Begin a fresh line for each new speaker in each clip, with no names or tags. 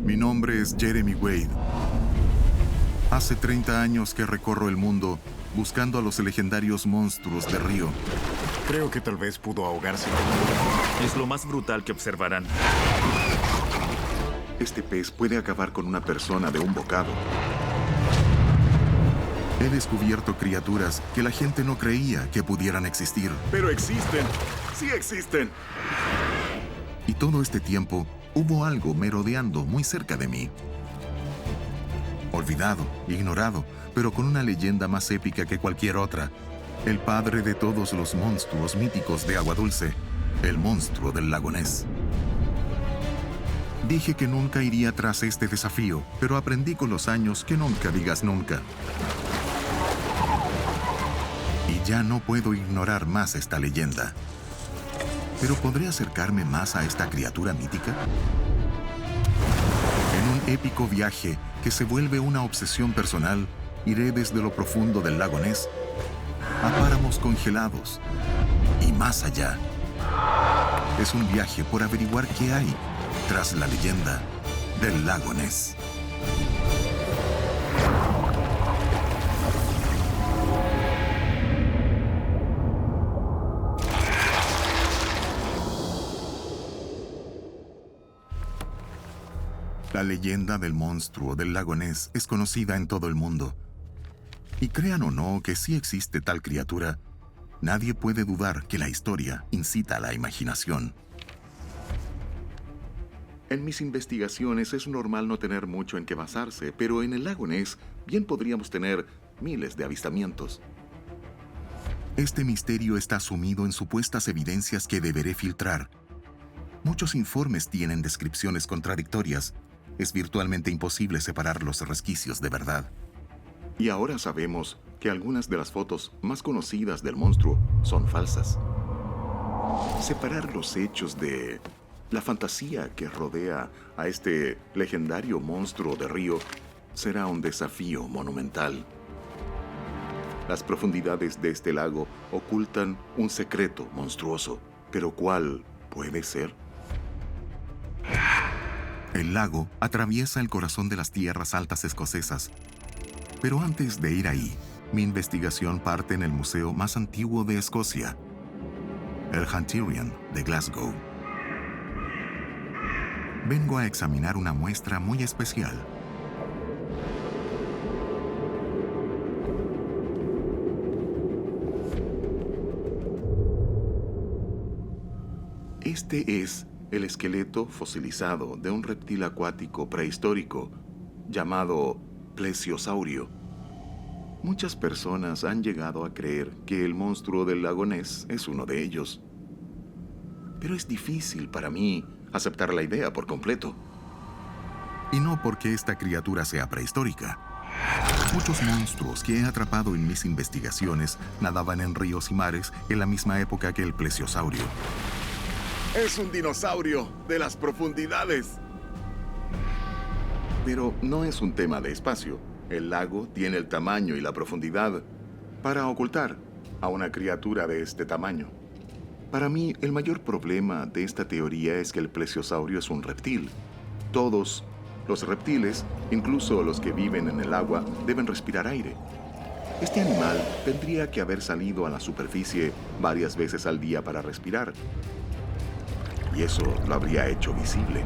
Mi nombre es Jeremy Wade. Hace 30 años que recorro el mundo buscando a los legendarios monstruos de río.
Creo que tal vez pudo ahogarse.
Es lo más brutal que observarán.
Este pez puede acabar con una persona de un bocado. He descubierto criaturas que la gente no creía que pudieran existir.
Pero existen. Sí existen.
Y todo este tiempo hubo algo merodeando muy cerca de mí. Olvidado, ignorado, pero con una leyenda más épica que cualquier otra. El padre de todos los monstruos míticos de agua dulce, el monstruo del lago Ness. Dije que nunca iría tras este desafío, pero aprendí con los años que nunca digas nunca. Y ya no puedo ignorar más esta leyenda. ¿Pero podré acercarme más a esta criatura mítica? En un épico viaje que se vuelve una obsesión personal, iré desde lo profundo del lago Ness a páramos congelados y más allá. Es un viaje por averiguar qué hay tras la leyenda del lago Ness. La leyenda del monstruo del lago Ness es conocida en todo el mundo. Y crean o no que sí existe tal criatura, nadie puede dudar que la historia incita a la imaginación. En mis investigaciones es normal no tener mucho en qué basarse, pero en el lago Ness bien podríamos tener miles de avistamientos. Este misterio está sumido en supuestas evidencias que deberé filtrar. Muchos informes tienen descripciones contradictorias. Es virtualmente imposible separar los resquicios de verdad. Y ahora sabemos que algunas de las fotos más conocidas del monstruo son falsas. Separar los hechos de la fantasía que rodea a este legendario monstruo de río será un desafío monumental. Las profundidades de este lago ocultan un secreto monstruoso, pero ¿cuál puede ser? El lago atraviesa el corazón de las tierras altas escocesas. Pero antes de ir ahí, mi investigación parte en el museo más antiguo de Escocia, el Hunterian de Glasgow. Vengo a examinar una muestra muy especial. Este es el esqueleto fosilizado de un reptil acuático prehistórico llamado plesiosaurio. Muchas personas han llegado a creer que el monstruo del lago Ness es uno de ellos. Pero es difícil para mí aceptar la idea por completo. Y no porque esta criatura sea prehistórica. Muchos monstruos que he atrapado en mis investigaciones nadaban en ríos y mares en la misma época que el plesiosaurio.
Es un dinosaurio de las profundidades.
Pero no es un tema de espacio. El lago tiene el tamaño y la profundidad para ocultar a una criatura de este tamaño. Para mí, el mayor problema de esta teoría es que el plesiosaurio es un reptil. Todos los reptiles, incluso los que viven en el agua, deben respirar aire. Este animal tendría que haber salido a la superficie varias veces al día para respirar. Y eso lo habría hecho visible.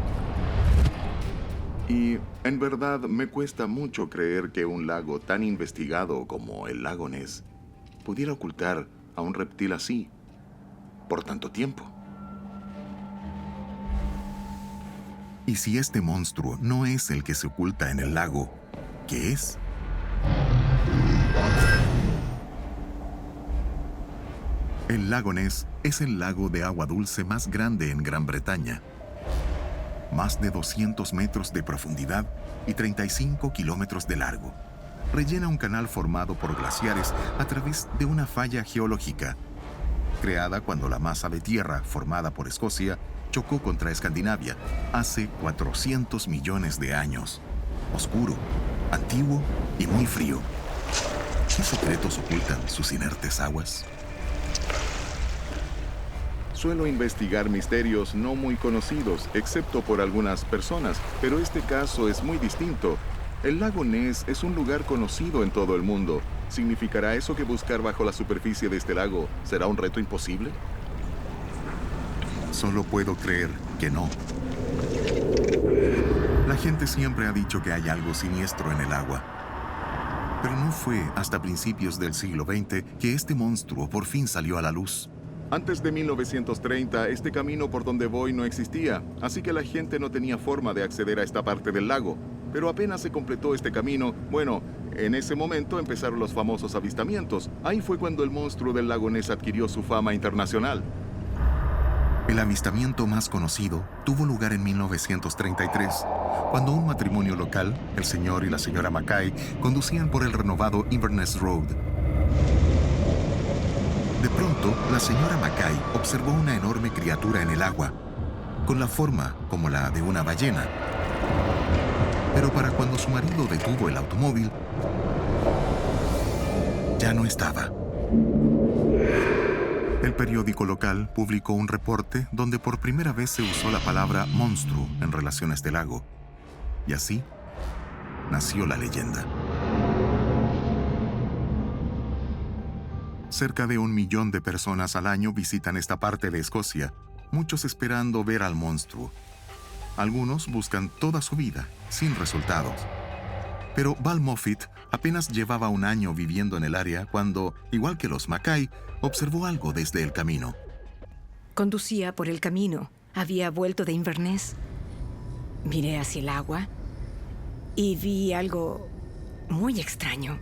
Y en verdad me cuesta mucho creer que un lago tan investigado como el lago Ness pudiera ocultar a un reptil así por tanto tiempo. Y si este monstruo no es el que se oculta en el lago, ¿qué es? El lago Ness es el lago de agua dulce más grande en Gran Bretaña. Más de 200 metros de profundidad y 35 kilómetros de largo. Rellena un canal formado por glaciares a través de una falla geológica, creada cuando la masa de tierra formada por Escocia chocó contra Escandinavia hace 400 millones de años. Oscuro, antiguo y muy frío. ¿Qué secretos ocultan sus inertes aguas?
Suelo investigar misterios no muy conocidos, excepto por algunas personas, pero este caso es muy distinto. El lago Ness es un lugar conocido en todo el mundo. ¿Significará eso que buscar bajo la superficie de este lago será un reto imposible?
Solo puedo creer que no. La gente siempre ha dicho que hay algo siniestro en el agua. Pero no fue hasta principios del siglo XX que este monstruo por fin salió a la luz.
Antes de 1930, este camino por donde voy no existía, así que la gente no tenía forma de acceder a esta parte del lago. Pero apenas se completó este camino, bueno, en ese momento empezaron los famosos avistamientos. Ahí fue cuando el monstruo del lago Ness adquirió su fama internacional.
El avistamiento más conocido tuvo lugar en 1933, cuando un matrimonio local, el señor y la señora Mackay, conducían por el renovado Inverness Road. De pronto, la señora Mackay observó una enorme criatura en el agua, con la forma como la de una ballena. Pero para cuando su marido detuvo el automóvil, ya no estaba. El periódico local publicó un reporte donde por primera vez se usó la palabra monstruo en relación a este lago. Y así nació la leyenda. Cerca de 1 millón de personas al año visitan esta parte de Escocia, muchos esperando ver al monstruo. Algunos buscan toda su vida, sin resultados. Pero Val Moffitt apenas llevaba 1 año viviendo en el área cuando, igual que los Mackay, observó algo desde el camino.
Conducía por el camino. Había vuelto de Inverness. Miré hacia el agua y vi algo muy extraño,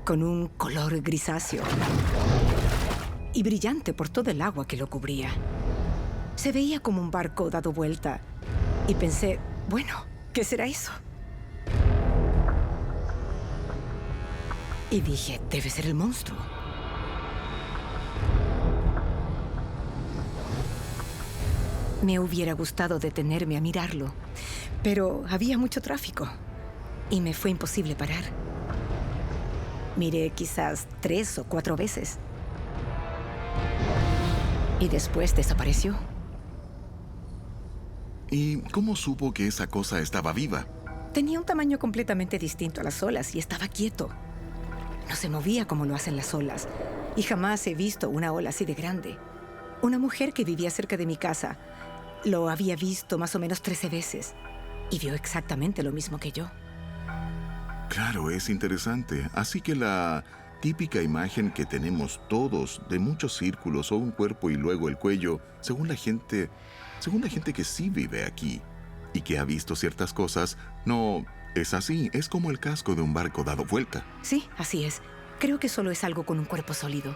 con un color grisáceo y brillante por todo el agua que lo cubría. Se veía como un barco dado vuelta y pensé, bueno, ¿qué será eso? Y dije, debe ser el monstruo. Me hubiera gustado detenerme a mirarlo, pero había mucho tráfico y me fue imposible parar. Miré quizás 3 o 4 veces y después desapareció.
¿Y cómo supo que esa cosa estaba viva?
Tenía un tamaño completamente distinto a las olas y estaba quieto. No se movía como lo hacen las olas y jamás he visto una ola así de grande. Una mujer que vivía cerca de mi casa lo había visto más o menos 13 veces y vio exactamente lo mismo que yo.
Claro, es interesante. Así que la típica imagen que tenemos todos de muchos círculos o un cuerpo y luego el cuello, según la gente que sí vive aquí y que ha visto ciertas cosas, no es así. Es como el casco de un barco dado vuelta.
Sí, así es. Creo que solo es algo con un cuerpo sólido.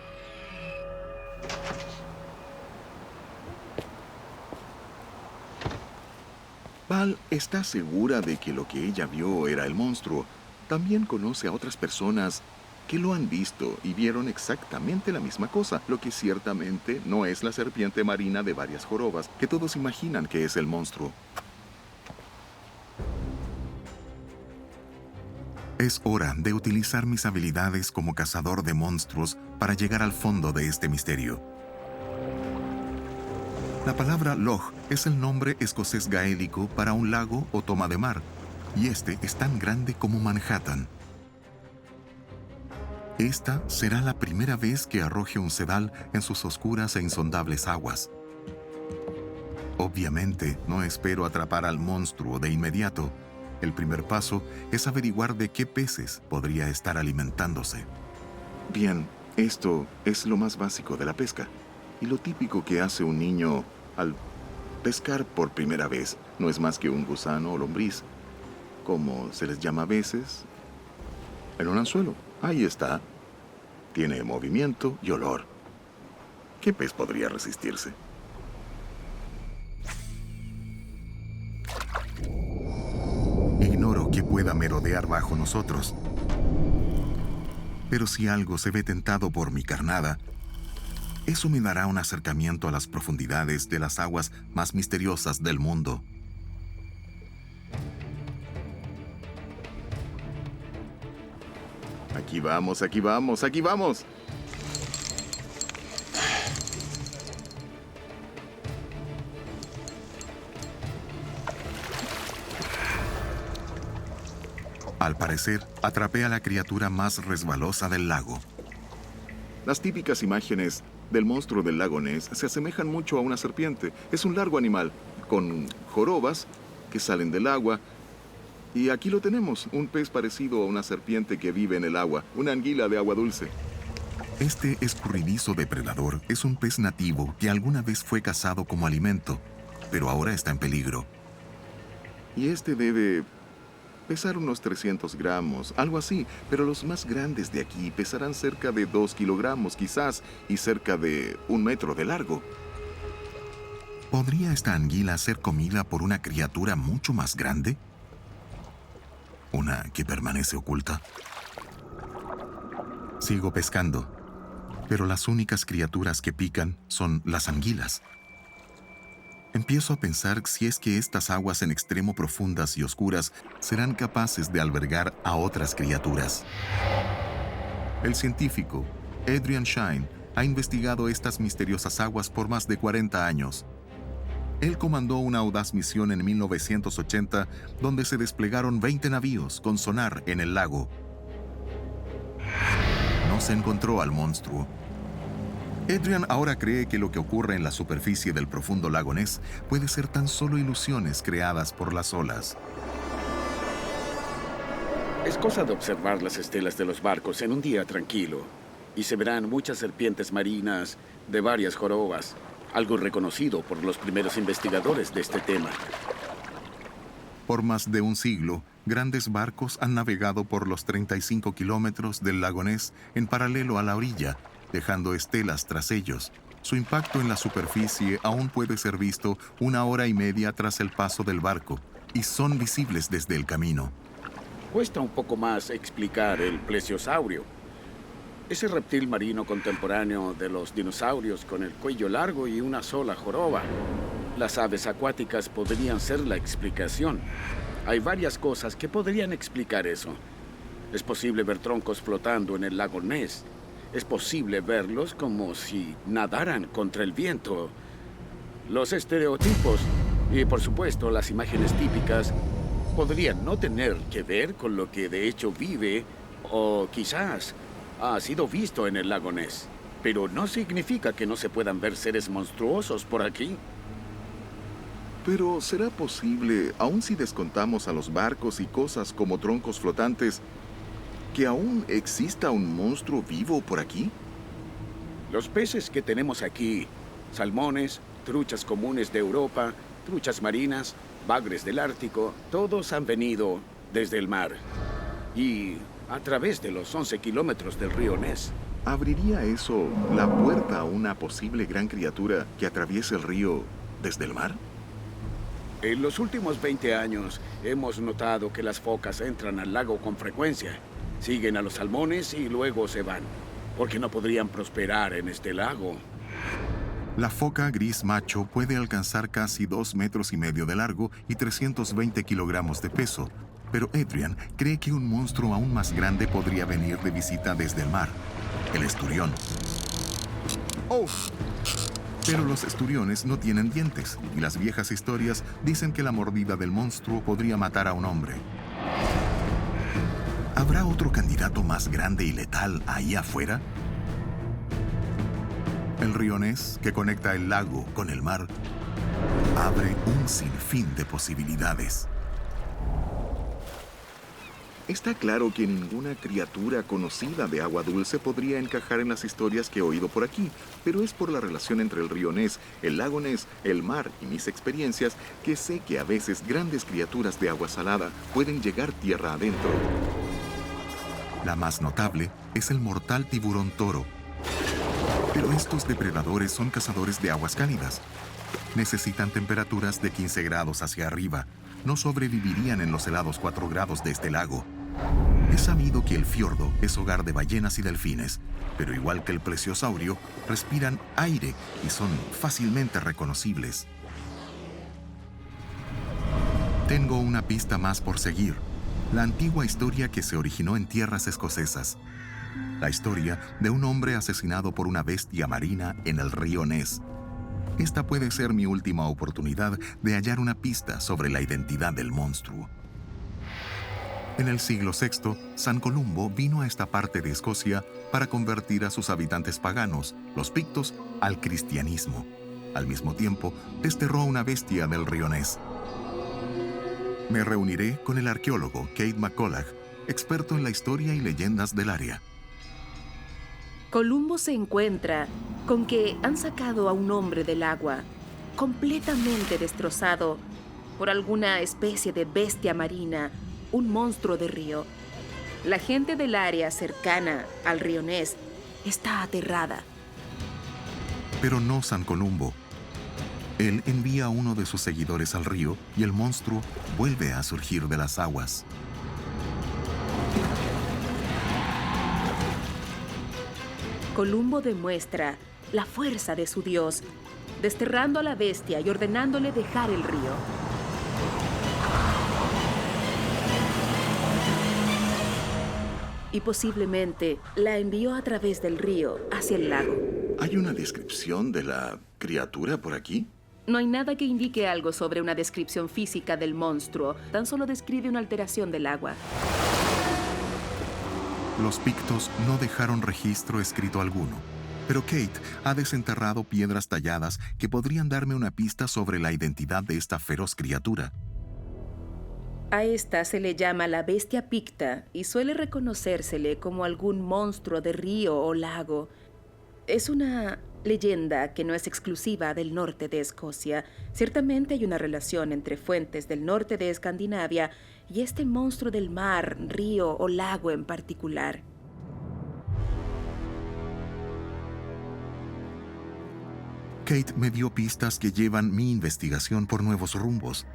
Val está segura de que lo que ella vio era el monstruo. También conoce a otras personas que lo han visto y vieron exactamente la misma cosa, lo que ciertamente no es la serpiente marina de varias jorobas, que todos imaginan que es el monstruo.
Es hora de utilizar mis habilidades como cazador de monstruos para llegar al fondo de este misterio. La palabra loch es el nombre escocés gaélico para un lago o toma de mar, y este es tan grande como Manhattan. Esta será la primera vez que arroje un sedal en sus oscuras e insondables aguas. Obviamente, no espero atrapar al monstruo de inmediato. El primer paso es averiguar de qué peces podría estar alimentándose.
Bien, esto es lo más básico de la pesca. Y lo típico que hace un niño al pescar por primera vez no es más que un gusano o lombriz, como se les llama a veces, en un anzuelo. Ahí está. Tiene movimiento y olor. ¿Qué pez podría resistirse?
Ignoro que pueda merodear bajo nosotros. Pero si algo se ve tentado por mi carnada, eso me dará un acercamiento a las profundidades de las aguas más misteriosas del mundo.
Aquí vamos, aquí vamos, aquí vamos.
Al parecer, atrapé a la criatura más resbalosa del lago.
Las típicas imágenes del monstruo del lago Ness se asemejan mucho a una serpiente. Es un largo animal con jorobas que salen del agua. Y aquí lo tenemos, un pez parecido a una serpiente que vive en el agua, una anguila de agua dulce.
Este escurridizo depredador es un pez nativo que alguna vez fue cazado como alimento, pero ahora está en peligro.
Y este debe pesar unos 300 gramos, algo así, pero los más grandes de aquí pesarán cerca de 2 kilogramos quizás y cerca de 1 metro de largo.
¿Podría esta anguila ser comida por una criatura mucho más grande? ¿Una que permanece oculta? Sigo pescando, pero las únicas criaturas que pican son las anguilas. Empiezo a pensar si es que estas aguas en extremo profundas y oscuras serán capaces de albergar a otras criaturas. El científico Adrian Shine ha investigado estas misteriosas aguas por más de 40 años. Él comandó una audaz misión en 1980 donde se desplegaron 20 navíos con sonar en el lago. No se encontró al monstruo. Adrian ahora cree que lo que ocurre en la superficie del profundo lago Ness puede ser tan solo ilusiones creadas por las olas.
Es cosa de observar las estelas de los barcos en un día tranquilo, y se verán muchas serpientes marinas de varias jorobas, algo reconocido por los primeros investigadores de este tema.
Por más de un siglo, grandes barcos han navegado por los 35 kilómetros del lago Ness en paralelo a la orilla, dejando estelas tras ellos. Su impacto en la superficie aún puede ser visto 1 hora y media tras el paso del barco, y son visibles desde el camino.
Cuesta un poco más explicar el plesiosaurio. Ese reptil marino contemporáneo de los dinosaurios con el cuello largo y una sola joroba. Las aves acuáticas podrían ser la explicación. Hay varias cosas que podrían explicar eso. Es posible ver troncos flotando en el lago Ness. Es posible verlos como si nadaran contra el viento. Los estereotipos y, por supuesto, las imágenes típicas podrían no tener que ver con lo que de hecho vive o quizás ha sido visto en el lago Ness. Pero no significa que no se puedan ver seres monstruosos por aquí.
Pero ¿será posible, aun si descontamos a los barcos y cosas como troncos flotantes, que aún exista un monstruo vivo por aquí?
Los peces que tenemos aquí, salmones, truchas comunes de Europa, truchas marinas, bagres del Ártico, todos han venido desde el mar y a través de los 11 kilómetros del río Ness.
¿Abriría eso la puerta a una posible gran criatura que atraviese el río desde el mar?
En los últimos 20 años hemos notado que las focas entran al lago con frecuencia. Siguen a los salmones y luego se van, porque no podrían prosperar en este lago.
La foca gris macho puede alcanzar casi 2,5 metros de largo y 320 kilogramos de peso, pero Adrian cree que un monstruo aún más grande podría venir de visita desde el mar, el esturión.
¡Oh!
Pero los esturiones no tienen dientes, y las viejas historias dicen que la mordida del monstruo podría matar a un hombre. ¿Habrá otro candidato más grande y letal ahí afuera? El río Ness, que conecta el lago con el mar, abre un sinfín de posibilidades.
Está claro que ninguna criatura conocida de agua dulce podría encajar en las historias que he oído por aquí, pero es por la relación entre el río Ness, el lago Ness, el mar y mis experiencias que sé que a veces grandes criaturas de agua salada pueden llegar tierra adentro.
La más notable es el mortal tiburón toro. Pero estos depredadores son cazadores de aguas cálidas. Necesitan temperaturas de 15 grados hacia arriba. No sobrevivirían en los helados 4 grados de este lago. Es sabido que el fiordo es hogar de ballenas y delfines, pero igual que el plesiosaurio, respiran aire y son fácilmente reconocibles. Tengo una pista más por seguir. La antigua historia que se originó en tierras escocesas. La historia de un hombre asesinado por una bestia marina en el río Ness. Esta puede ser mi última oportunidad de hallar una pista sobre la identidad del monstruo. En el siglo VI, San Columbo vino a esta parte de Escocia para convertir a sus habitantes paganos, los pictos, al cristianismo. Al mismo tiempo, desterró a una bestia del río Ness. Me reuniré con el arqueólogo Kate McCulloch, experto en la historia y leyendas del área.
Columbo se encuentra con que han sacado a un hombre del agua, completamente destrozado por alguna especie de bestia marina, un monstruo de río. La gente del área cercana al río Ness está aterrada.
Pero no San Columbo. Él envía a uno de sus seguidores al río y el monstruo vuelve a surgir de las aguas.
Columbo demuestra la fuerza de su Dios, desterrando a la bestia y ordenándole dejar el río. Y posiblemente la envió a través del río hacia el lago.
¿Hay una descripción de la criatura por aquí?
No hay nada que indique algo sobre una descripción física del monstruo, tan solo describe una alteración del agua.
Los pictos no dejaron registro escrito alguno, pero Kate ha desenterrado piedras talladas que podrían darme una pista sobre la identidad de esta feroz criatura.
A esta se le llama la bestia picta y suele reconocérsele como algún monstruo de río o lago. Es una leyenda que no es exclusiva del norte de Escocia. Ciertamente hay una relación entre fuentes del norte de Escandinavia y este monstruo del mar, río o lago en particular.
Kate me dio pistas que llevan mi investigación por nuevos rumbos,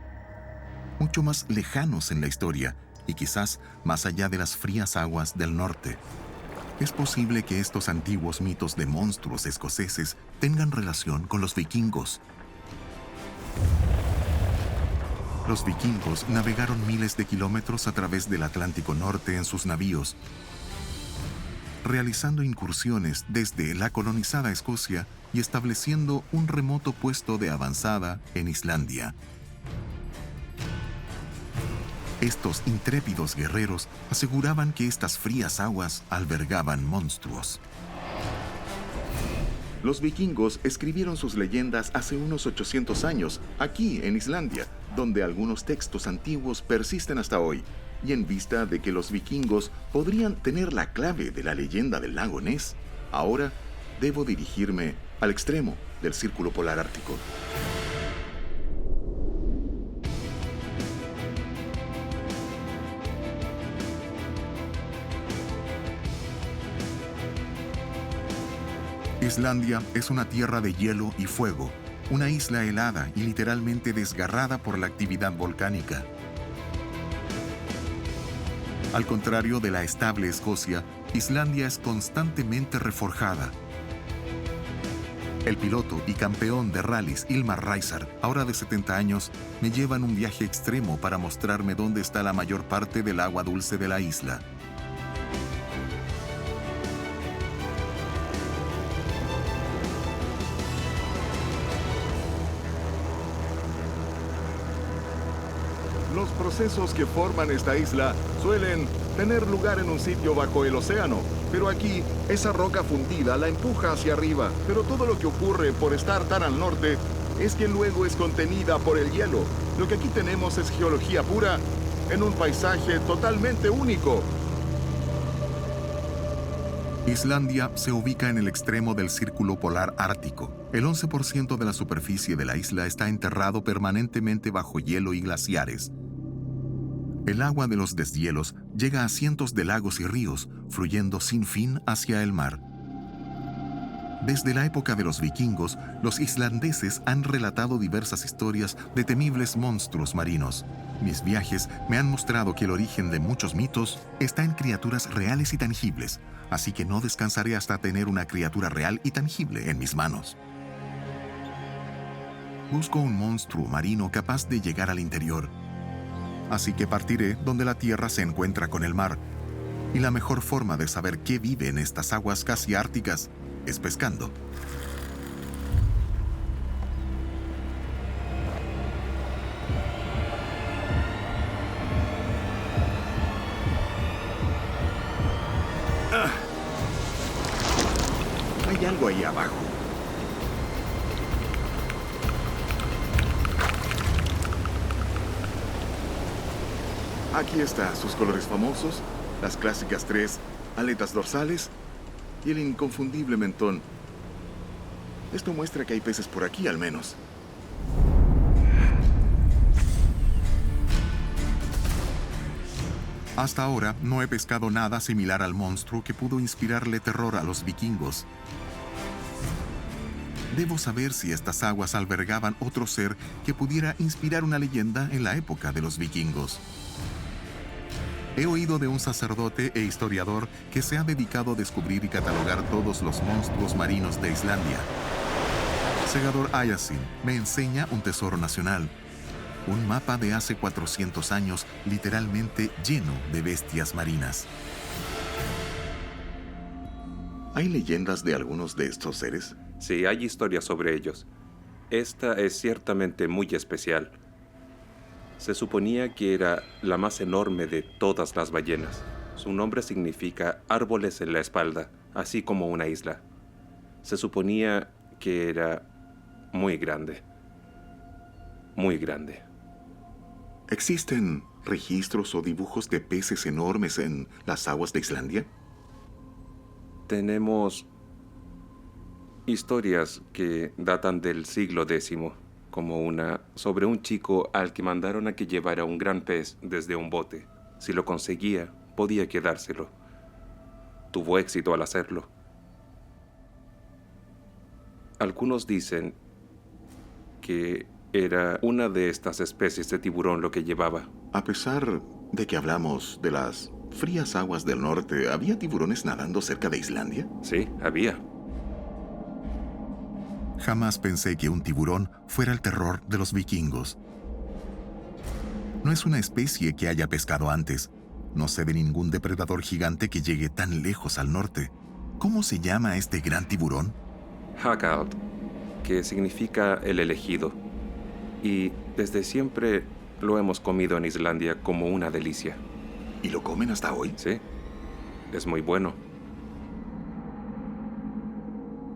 mucho más lejanos en la historia y quizás más allá de las frías aguas del norte. Es posible que estos antiguos mitos de monstruos escoceses tengan relación con los vikingos. Los vikingos navegaron miles de kilómetros a través del Atlántico Norte en sus navíos, realizando incursiones desde la colonizada Escocia y estableciendo un remoto puesto de avanzada en Islandia. Estos intrépidos guerreros aseguraban que estas frías aguas albergaban monstruos.
Los vikingos escribieron sus leyendas hace unos 800 años, aquí en Islandia, donde algunos textos antiguos persisten hasta hoy. Y en vista de que los vikingos podrían tener la clave de la leyenda del lago Ness, ahora debo dirigirme al extremo del Círculo Polar Ártico.
Islandia es una tierra de hielo y fuego, una isla helada y literalmente desgarrada por la actividad volcánica. Al contrario de la estable Escocia, Islandia es constantemente reforjada. El piloto y campeón de rallies Ilmar Reisar, ahora de 70 años, me lleva en un viaje extremo para mostrarme dónde está la mayor parte del agua dulce de la isla.
Los procesos que forman esta isla suelen tener lugar en un sitio bajo el océano, pero aquí esa roca fundida la empuja hacia arriba. Pero todo lo que ocurre por estar tan al norte es que luego es contenida por el hielo. Lo que aquí tenemos es geología pura en un paisaje totalmente único.
Islandia se ubica en el extremo del Círculo Polar Ártico. El 11% de la superficie de la isla está enterrado permanentemente bajo hielo y glaciares. El agua de los deshielos llega a cientos de lagos y ríos, fluyendo sin fin hacia el mar. Desde la época de los vikingos, los islandeses han relatado diversas historias de temibles monstruos marinos. Mis viajes me han mostrado que el origen de muchos mitos está en criaturas reales y tangibles, así que no descansaré hasta tener una criatura real y tangible en mis manos. Busco un monstruo marino capaz de llegar al interior. Así que partiré donde la tierra se encuentra con el mar. Y la mejor forma de saber qué vive en estas aguas casi árticas es pescando.
algo ahí abajo. Aquí está, sus colores famosos, las clásicas 3 aletas dorsales y el inconfundible mentón. Esto muestra que hay peces por aquí, al menos.
Hasta ahora no he pescado nada similar al monstruo que pudo inspirarle terror a los vikingos. Debo saber si estas aguas albergaban otro ser que pudiera inspirar una leyenda en la época de los vikingos. He oído de un sacerdote e historiador que se ha dedicado a descubrir y catalogar todos los monstruos marinos de Islandia. Segador Ayasin me enseña un tesoro nacional, un mapa de hace 400 años literalmente lleno de bestias marinas.
¿Hay leyendas de algunos de estos seres?
Sí, hay historias sobre ellos. Esta es ciertamente muy especial. Se suponía que era la más enorme de todas las ballenas. Su nombre significa árboles en la espalda, así como una isla. Se suponía que era muy grande. Muy grande.
¿Existen registros o dibujos de peces enormes en las aguas de Islandia?
Tenemos historias que datan del siglo X, como una sobre un chico al que mandaron a que llevara un gran pez desde un bote. Si lo conseguía, podía quedárselo. Tuvo éxito al hacerlo. Algunos dicen que era una de estas especies de tiburón lo que llevaba.
A pesar de que hablamos de las frías aguas del norte, ¿había tiburones nadando cerca de Islandia?
Sí, había.
Jamás pensé que un tiburón fuera el terror de los vikingos. No es una especie que haya pescado antes. No sé de ningún depredador gigante que llegue tan lejos al norte. ¿Cómo se llama este gran tiburón?
Hakald, que significa el elegido. Y desde siempre lo hemos comido en Islandia como una delicia.
¿Y lo comen hasta hoy?
Sí, es muy bueno.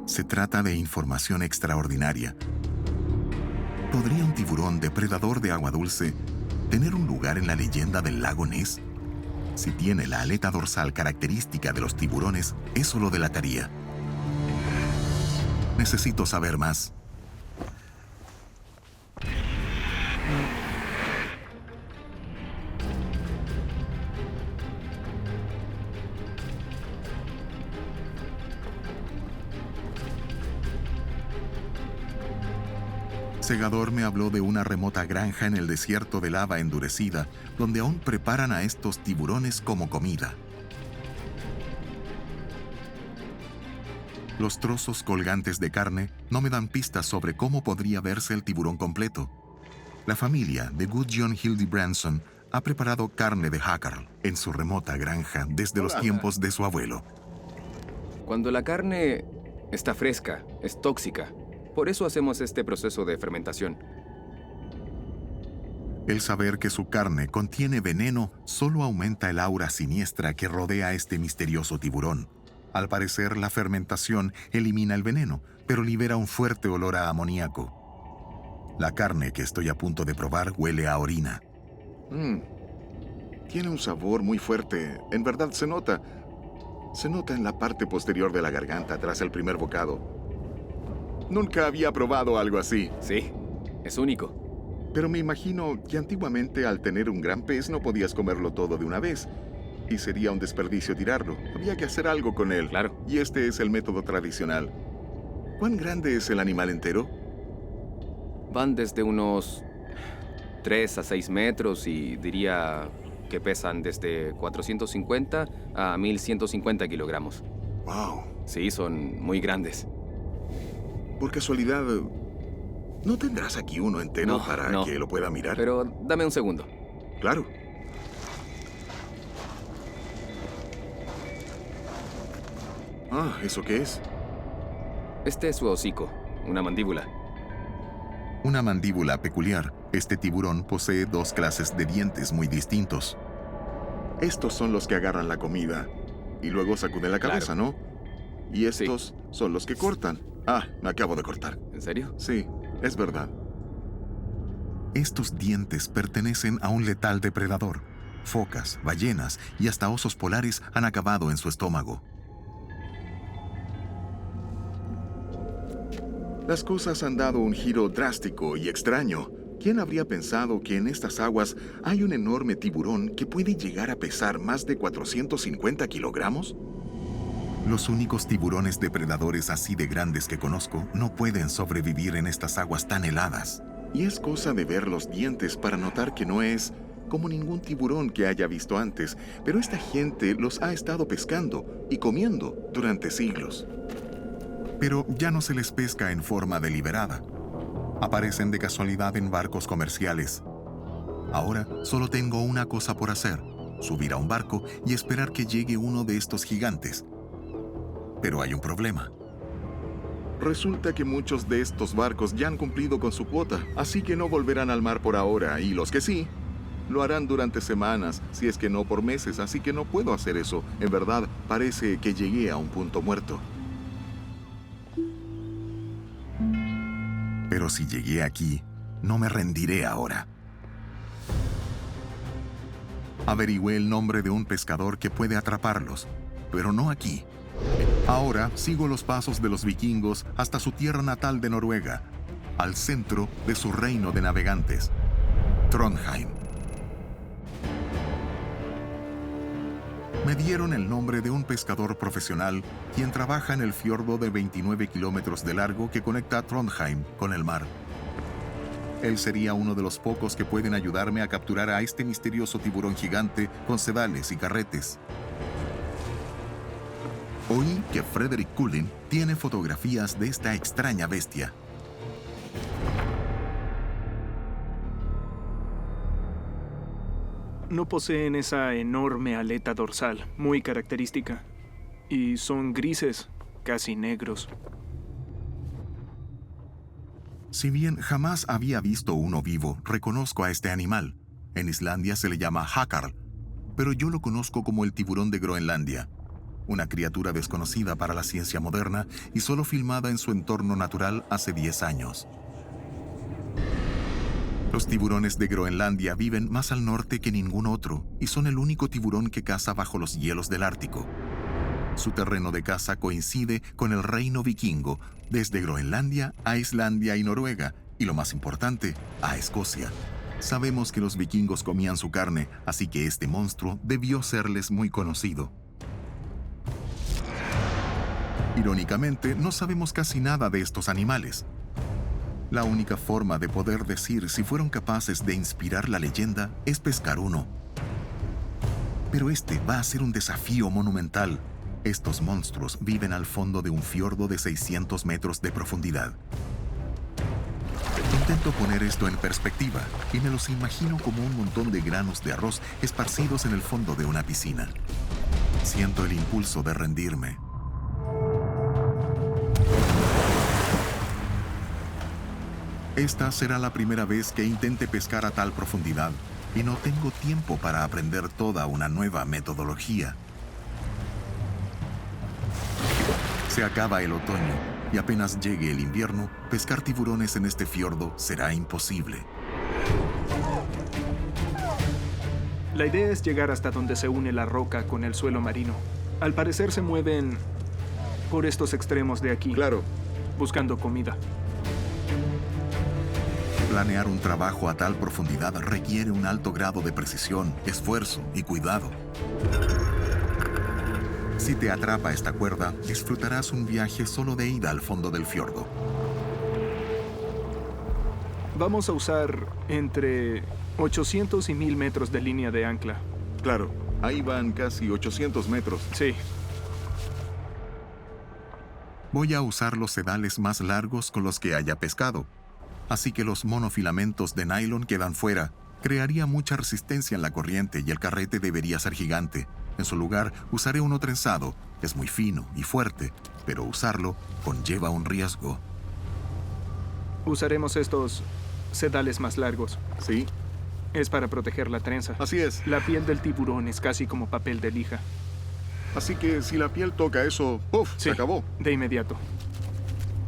Se trata de información extraordinaria. ¿Podría un tiburón depredador de agua dulce tener un lugar en la leyenda del lago Ness? Si tiene la aleta dorsal característica de los tiburones, eso lo delataría. Necesito saber más. Segador me habló de una remota granja en el desierto de lava endurecida, donde aún preparan a estos tiburones como comida. Los trozos colgantes de carne no me dan pistas sobre cómo podría verse el tiburón completo. La familia de Gudjon Hildebrandsson ha preparado carne de Hakkarl en su remota granja desde los tiempos de su abuelo.
Cuando la carne está fresca, es tóxica. Por eso hacemos este proceso de fermentación.
El saber que su carne contiene veneno solo aumenta el aura siniestra que rodea a este misterioso tiburón. Al parecer, la fermentación elimina el veneno, pero libera un fuerte olor a amoníaco. La carne que estoy a punto de probar huele a orina.
Tiene un sabor muy fuerte. En verdad se nota. Se nota en la parte posterior de la garganta tras el primer bocado. Nunca había probado algo así.
Sí, es único.
Pero me imagino que antiguamente al tener un gran pez no podías comerlo todo de una vez. Y sería un desperdicio tirarlo. Había que hacer algo con él.
Claro.
Y este es el método tradicional. ¿Cuán grande es el animal entero?
Van desde unos 3 a 6 metros y diría que pesan desde 450 a 1150 kilogramos.
¡Wow!
Sí, son muy grandes.
Por casualidad, ¿no tendrás aquí uno entero para que lo pueda mirar?
Pero dame un segundo.
Claro. Ah, ¿eso qué es?
Este es su hocico, una mandíbula.
Una mandíbula peculiar. Este tiburón posee 2 clases de dientes muy distintos.
Estos son los que agarran la comida y luego sacuden la cabeza, ¿no? Y estos son los que cortan. Ah, me acabo de cortar.
¿En serio?
Sí, es verdad.
Estos dientes pertenecen a un letal depredador. Focas, ballenas y hasta osos polares han acabado en su estómago.
Las cosas han dado un giro drástico y extraño. ¿Quién habría pensado que en estas aguas hay un enorme tiburón que puede llegar a pesar más de 450 kilogramos?
Los únicos tiburones depredadores así de grandes que conozco no pueden sobrevivir en estas aguas tan heladas.
Y es cosa de ver los dientes para notar que no es como ningún tiburón que haya visto antes, pero esta gente los ha estado pescando y comiendo durante siglos.
Pero ya no se les pesca en forma deliberada. Aparecen de casualidad en barcos comerciales. Ahora solo tengo una cosa por hacer: subir a un barco y esperar que llegue uno de estos gigantes. Pero hay un problema.
Resulta que muchos de estos barcos ya han cumplido con su cuota, así que no volverán al mar por ahora, y los que sí, lo harán durante semanas, si es que no por meses, así que no puedo hacer eso. En verdad, parece que llegué a un punto muerto.
Pero si llegué aquí, no me rendiré ahora. Averigüé el nombre de un pescador que puede atraparlos, pero no aquí. Ahora sigo los pasos de los vikingos hasta su tierra natal de Noruega, al centro de su reino de navegantes, Trondheim. Me dieron el nombre de un pescador profesional quien trabaja en el fiordo de 29 kilómetros de largo que conecta Trondheim con el mar. Él sería uno de los pocos que pueden ayudarme a capturar a este misterioso tiburón gigante con sedales y carretes. Oí que Frederick Cullen tiene fotografías de esta extraña bestia.
No poseen esa enorme aleta dorsal, muy característica. Y son grises, casi negros.
Si bien jamás había visto uno vivo, reconozco a este animal. En Islandia se le llama hákarl, pero yo lo conozco como el tiburón de Groenlandia. Una criatura desconocida para la ciencia moderna y solo filmada en su entorno natural hace 10 años. Los tiburones de Groenlandia viven más al norte que ningún otro y son el único tiburón que caza bajo los hielos del Ártico. Su terreno de caza coincide con el reino vikingo, desde Groenlandia a Islandia y Noruega, y lo más importante, a Escocia. Sabemos que los vikingos comían su carne, así que este monstruo debió serles muy conocido. Irónicamente, no sabemos casi nada de estos animales. La única forma de poder decir si fueron capaces de inspirar la leyenda es pescar uno. Pero este va a ser un desafío monumental. Estos monstruos viven al fondo de un fiordo de 600 metros de profundidad. Intento poner esto en perspectiva y me los imagino como un montón de granos de arroz esparcidos en el fondo de una piscina. Siento el impulso de rendirme. Esta será la primera vez que intente pescar a tal profundidad y no tengo tiempo para aprender toda una nueva metodología. Se acaba el otoño y apenas llegue el invierno, pescar tiburones en este fiordo será imposible.
La idea es llegar hasta donde se une la roca con el suelo marino. Al parecer se mueven por estos extremos de aquí.
Claro.
Buscando comida.
Planear un trabajo a tal profundidad requiere un alto grado de precisión, esfuerzo y cuidado. Si te atrapa esta cuerda, disfrutarás un viaje solo de ida al fondo del fiordo.
Vamos a usar entre 800 y 1000 metros de línea de ancla.
Claro, ahí van casi 800 metros.
Sí.
Voy a usar los sedales más largos con los que haya pescado. Así que los monofilamentos de nylon quedan fuera. Crearía mucha resistencia en la corriente y el carrete debería ser gigante. En su lugar, usaré uno trenzado. Es muy fino y fuerte, pero usarlo conlleva un riesgo.
Usaremos estos sedales más largos.
Sí.
Es para proteger la trenza.
Así es.
La piel del tiburón es casi como papel de lija.
Así que si la piel toca eso, ¡puf!
Sí,
Se acabó.
de inmediato.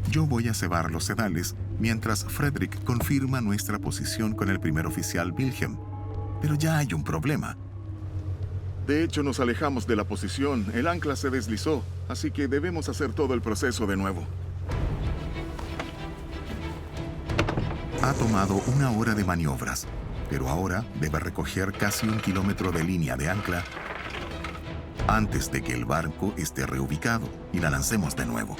Yo voy a cebar los sedales mientras Frederick confirma nuestra posición con el primer oficial Wilhelm. Pero ya hay un problema.
De hecho, nos alejamos de la posición. El ancla se deslizó, así que debemos hacer todo el proceso de nuevo.
Ha tomado 1 hora de maniobras, pero ahora debe recoger casi 1 kilómetro de línea de ancla antes de que el barco esté reubicado y la lancemos de nuevo.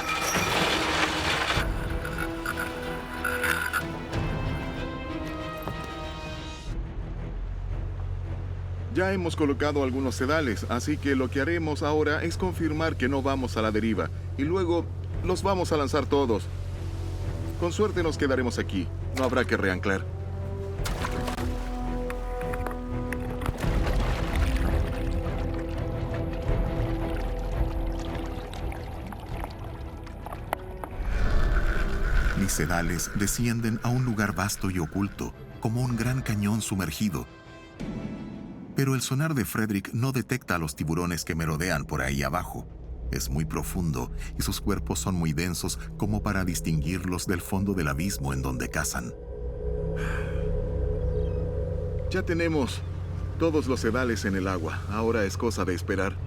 Ya hemos colocado algunos sedales, así que lo que haremos ahora es confirmar que no vamos a la deriva, y luego los vamos a lanzar todos. Con suerte nos quedaremos aquí. No habrá que reanclar.
Mis sedales descienden a un lugar vasto y oculto, como un gran cañón sumergido. Pero el sonar de Frederick no detecta a los tiburones que merodean por ahí abajo. Es muy profundo y sus cuerpos son muy densos como para distinguirlos del fondo del abismo en donde cazan.
Ya tenemos todos los sedales en el agua. Ahora es cosa de esperar.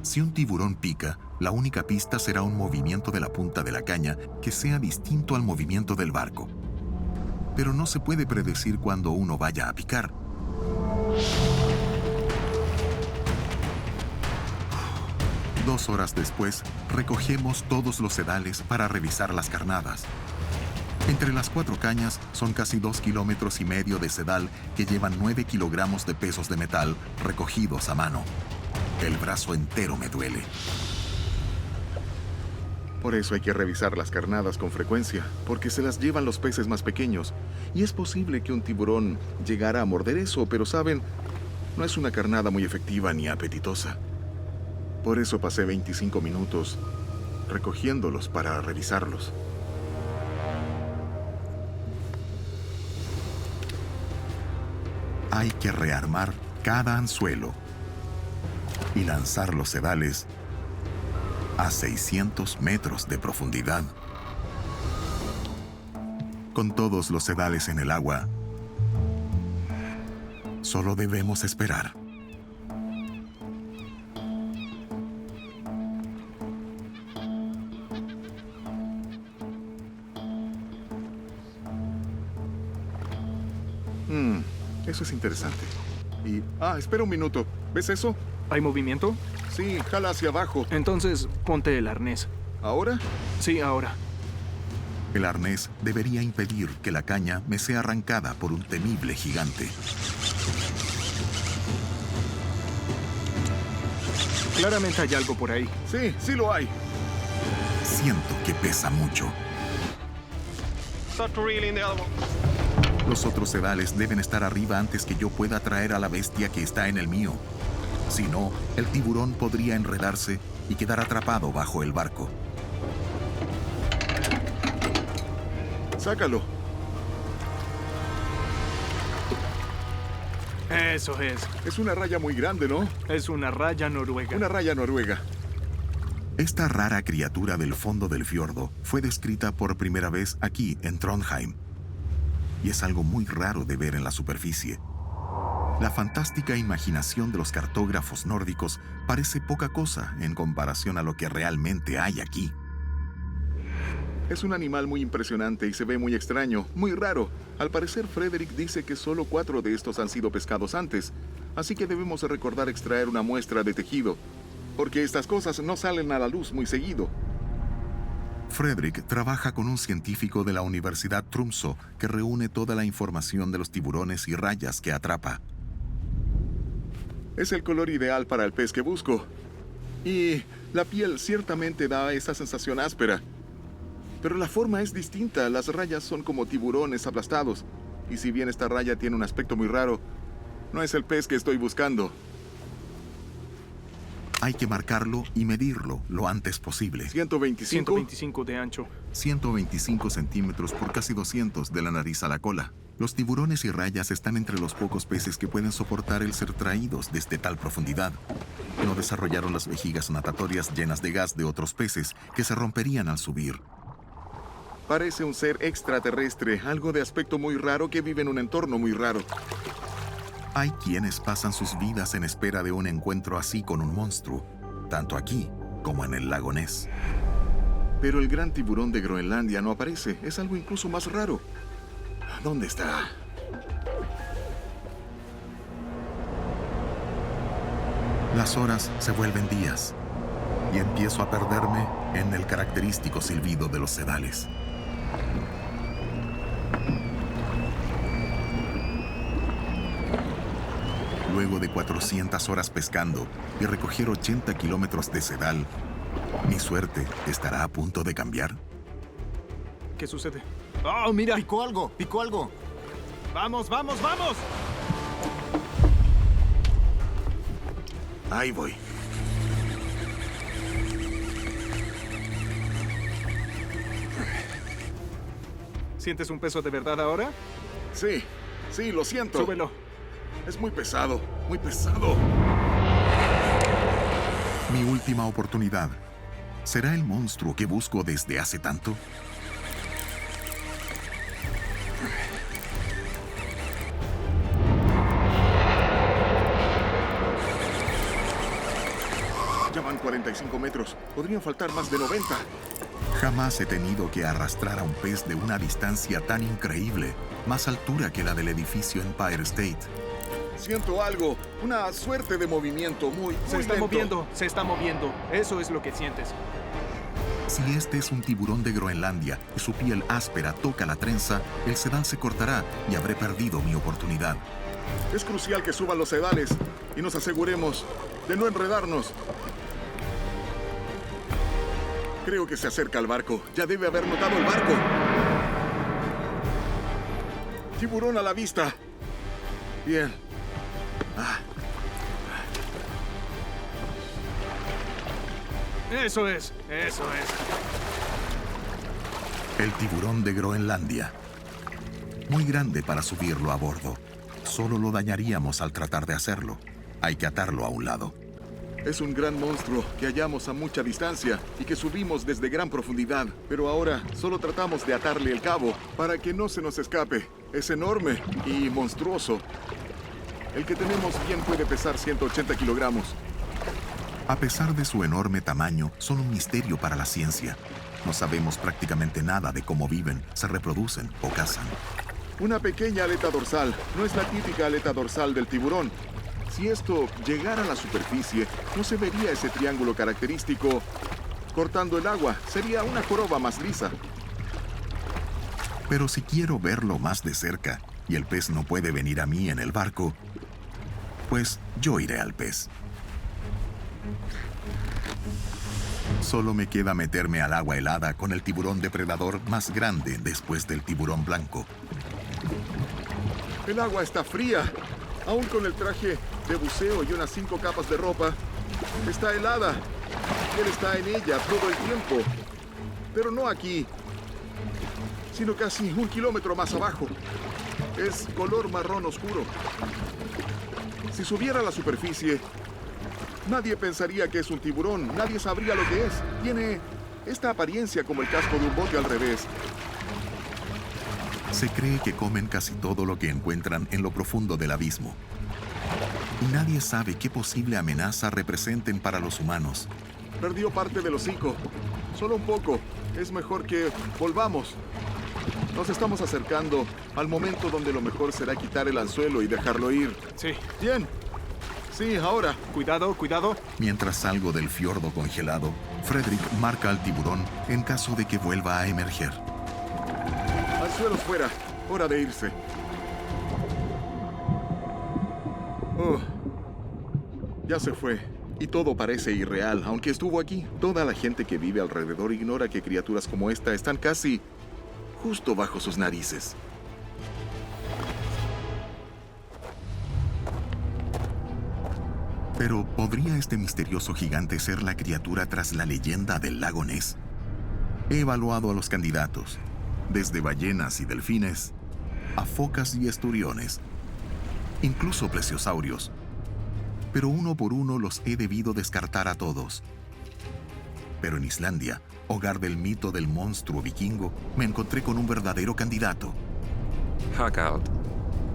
Si un tiburón pica, la única pista será un movimiento de la punta de la caña que sea distinto al movimiento del barco. Pero no se puede predecir cuándo uno vaya a picar. Dos horas después, recogemos todos los sedales para revisar las carnadas. Entre las 4 cañas son casi 2,5 kilómetros de sedal que llevan 9 kilogramos de pesos de metal recogidos a mano. El brazo entero me duele.
Por eso hay que revisar las carnadas con frecuencia, porque se las llevan los peces más pequeños. Y es posible que un tiburón llegara a morder eso, pero saben, no es una carnada muy efectiva ni apetitosa. Por eso pasé 25 minutos recogiéndolos para revisarlos.
Hay que rearmar cada anzuelo y lanzar los sedales a 600 metros de profundidad. Con todos los sedales en el agua, solo debemos esperar.
Eso es interesante. Y... espera un minuto. ¿Ves eso?
¿Hay movimiento?
Sí, jala hacia abajo.
Entonces, ponte el arnés.
¿Ahora?
Sí, ahora.
El arnés debería impedir que la caña me sea arrancada por un temible gigante.
Claramente hay algo por ahí.
Sí, sí lo hay.
Siento que pesa mucho. Los otros sedales deben estar arriba antes que yo pueda atraer a la bestia que está en el mío. Si no, el tiburón podría enredarse y quedar atrapado bajo el barco.
Sácalo.
Eso es.
Es una raya muy grande, ¿no?
Es una raya noruega.
Una raya noruega.
Esta rara criatura del fondo del fiordo fue descrita por primera vez aquí, en Trondheim. Y es algo muy raro de ver en la superficie. La fantástica imaginación de los cartógrafos nórdicos parece poca cosa en comparación a lo que realmente hay aquí.
Es un animal muy impresionante y se ve muy extraño, muy raro. Al parecer, Frederick dice que solo 4 de estos han sido pescados antes, así que debemos recordar extraer una muestra de tejido, porque estas cosas no salen a la luz muy seguido.
Frederick trabaja con un científico de la Universidad Tromsø que reúne toda la información de los tiburones y rayas que atrapa.
Es el color ideal para el pez que busco. Y la piel ciertamente da esa sensación áspera. Pero la forma es distinta. Las rayas son como tiburones aplastados. Y si bien esta raya tiene un aspecto muy raro, no es el pez que estoy buscando.
Hay que marcarlo y medirlo lo antes posible.
125.
125 de ancho.
125 centímetros por casi 200 de la nariz a la cola. Los tiburones y rayas están entre los pocos peces que pueden soportar el ser traídos desde tal profundidad. No desarrollaron las vejigas natatorias llenas de gas de otros peces que se romperían al subir.
Parece un ser extraterrestre, algo de aspecto muy raro que vive en un entorno muy raro.
Hay quienes pasan sus vidas en espera de un encuentro así con un monstruo, tanto aquí como en el lago Ness.
Pero el gran tiburón de Groenlandia no aparece. Es algo incluso más raro. ¿Dónde está?
Las horas se vuelven días y empiezo a perderme en el característico silbido de los sedales. Luego de 400 horas pescando y recoger 80 kilómetros de sedal, ¿mi suerte estará a punto de cambiar?
¿Qué sucede? ¡Oh, mira!
¡Picó algo! ¡Picó algo!
¡Vamos, vamos, vamos!
Ahí voy.
¿Sientes un peso de verdad ahora?
Sí, sí, lo siento.
Súbelo.
Es muy pesado, muy pesado.
Mi última oportunidad. ¿Será el monstruo que busco desde hace tanto?
Ya van 45 metros. Podrían faltar más de 90.
Jamás he tenido que arrastrar a un pez de una distancia tan increíble, más altura que la del edificio Empire State.
Siento algo, una suerte de movimiento muy
Se está
lento.
moviendo, se está moviendo. Eso es lo que sientes.
Si este es un tiburón de Groenlandia y su piel áspera toca la trenza, el sedal se cortará y habré perdido mi oportunidad.
Es crucial que suban los sedales y nos aseguremos de no enredarnos. Creo que se acerca al barco. Ya debe haber notado el barco. Tiburón a la vista. Bien.
Eso es, eso es.
El tiburón de Groenlandia. Muy grande para subirlo a bordo. Solo lo dañaríamos al tratar de hacerlo. Hay que atarlo a un lado.
Es un gran monstruo que hallamos a mucha distancia y que subimos desde gran profundidad. Pero ahora solo tratamos de atarle el cabo para que no se nos escape. Es enorme y monstruoso. El que tenemos bien puede pesar 180 kilogramos.
A pesar de su enorme tamaño, son un misterio para la ciencia. No sabemos prácticamente nada de cómo viven, se reproducen o cazan.
Una pequeña aleta dorsal. No es la típica aleta dorsal del tiburón. Si esto llegara a la superficie, no se vería ese triángulo característico cortando el agua. Sería una joroba más lisa.
Pero si quiero verlo más de cerca y el pez no puede venir a mí en el barco, pues yo iré al pez. Solo me queda meterme al agua helada con el tiburón depredador más grande después del tiburón blanco.
El agua está fría. Aún con el traje de buceo y unas 5 capas de ropa, está helada. Él está en ella todo el tiempo. Pero no aquí, sino casi 1 kilómetro más abajo. Es color marrón oscuro. Si subiera a la superficie, nadie pensaría que es un tiburón. Nadie sabría lo que es. Tiene esta apariencia como el casco de un bote al revés.
Se cree que comen casi todo lo que encuentran en lo profundo del abismo. Y nadie sabe qué posible amenaza representen para los humanos.
Perdió parte del hocico. Solo un poco. Es mejor que volvamos. Nos estamos acercando al momento donde lo mejor será quitar el anzuelo y dejarlo ir.
Sí.
Bien. Sí, ahora.
Cuidado, cuidado.
Mientras salgo del fiordo congelado, Frederick marca al tiburón en caso de que vuelva a emerger.
Anzuelos fuera. Hora de irse. Oh. Ya se fue. Y todo parece irreal, aunque estuvo aquí. Toda la gente que vive alrededor ignora que criaturas como esta están casi justo bajo sus narices.
Pero, ¿podría este misterioso gigante ser la criatura tras la leyenda del lago Ness? He evaluado a los candidatos, desde ballenas y delfines a focas y esturiones, incluso plesiosaurios. Pero uno por uno los he debido descartar a todos. Pero en Islandia, hogar del mito del monstruo vikingo, me encontré con un verdadero candidato.
Haggard,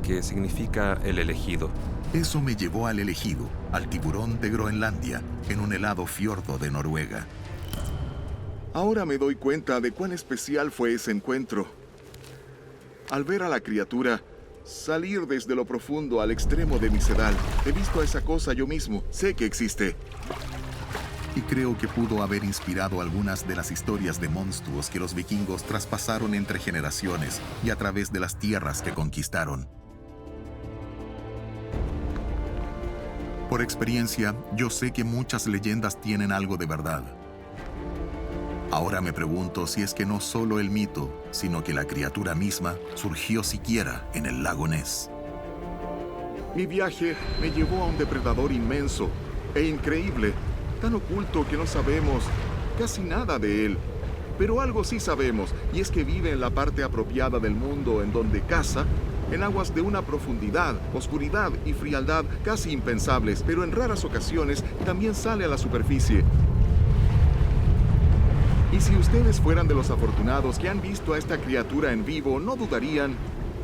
que significa el elegido.
Eso me llevó al elegido, al tiburón de Groenlandia, en un helado fiordo de Noruega.
Ahora me doy cuenta de cuán especial fue ese encuentro. Al ver a la criatura salir desde lo profundo al extremo de mi sedal, he visto a esa cosa yo mismo. Sé que existe.
Y creo que pudo haber inspirado algunas de las historias de monstruos que los vikingos traspasaron entre generaciones y a través de las tierras que conquistaron. Por experiencia, yo sé que muchas leyendas tienen algo de verdad. Ahora me pregunto si es que no solo el mito, sino que la criatura misma surgió siquiera en el lago Ness.
Mi viaje me llevó a un depredador inmenso e increíble, tan oculto que no sabemos casi nada de él. Pero algo sí sabemos, y es que vive en la parte apropiada del mundo en donde caza, en aguas de una profundidad, oscuridad y frialdad casi impensables, pero en raras ocasiones también sale a la superficie. Y si ustedes fueran de los afortunados que han visto a esta criatura en vivo, no dudarían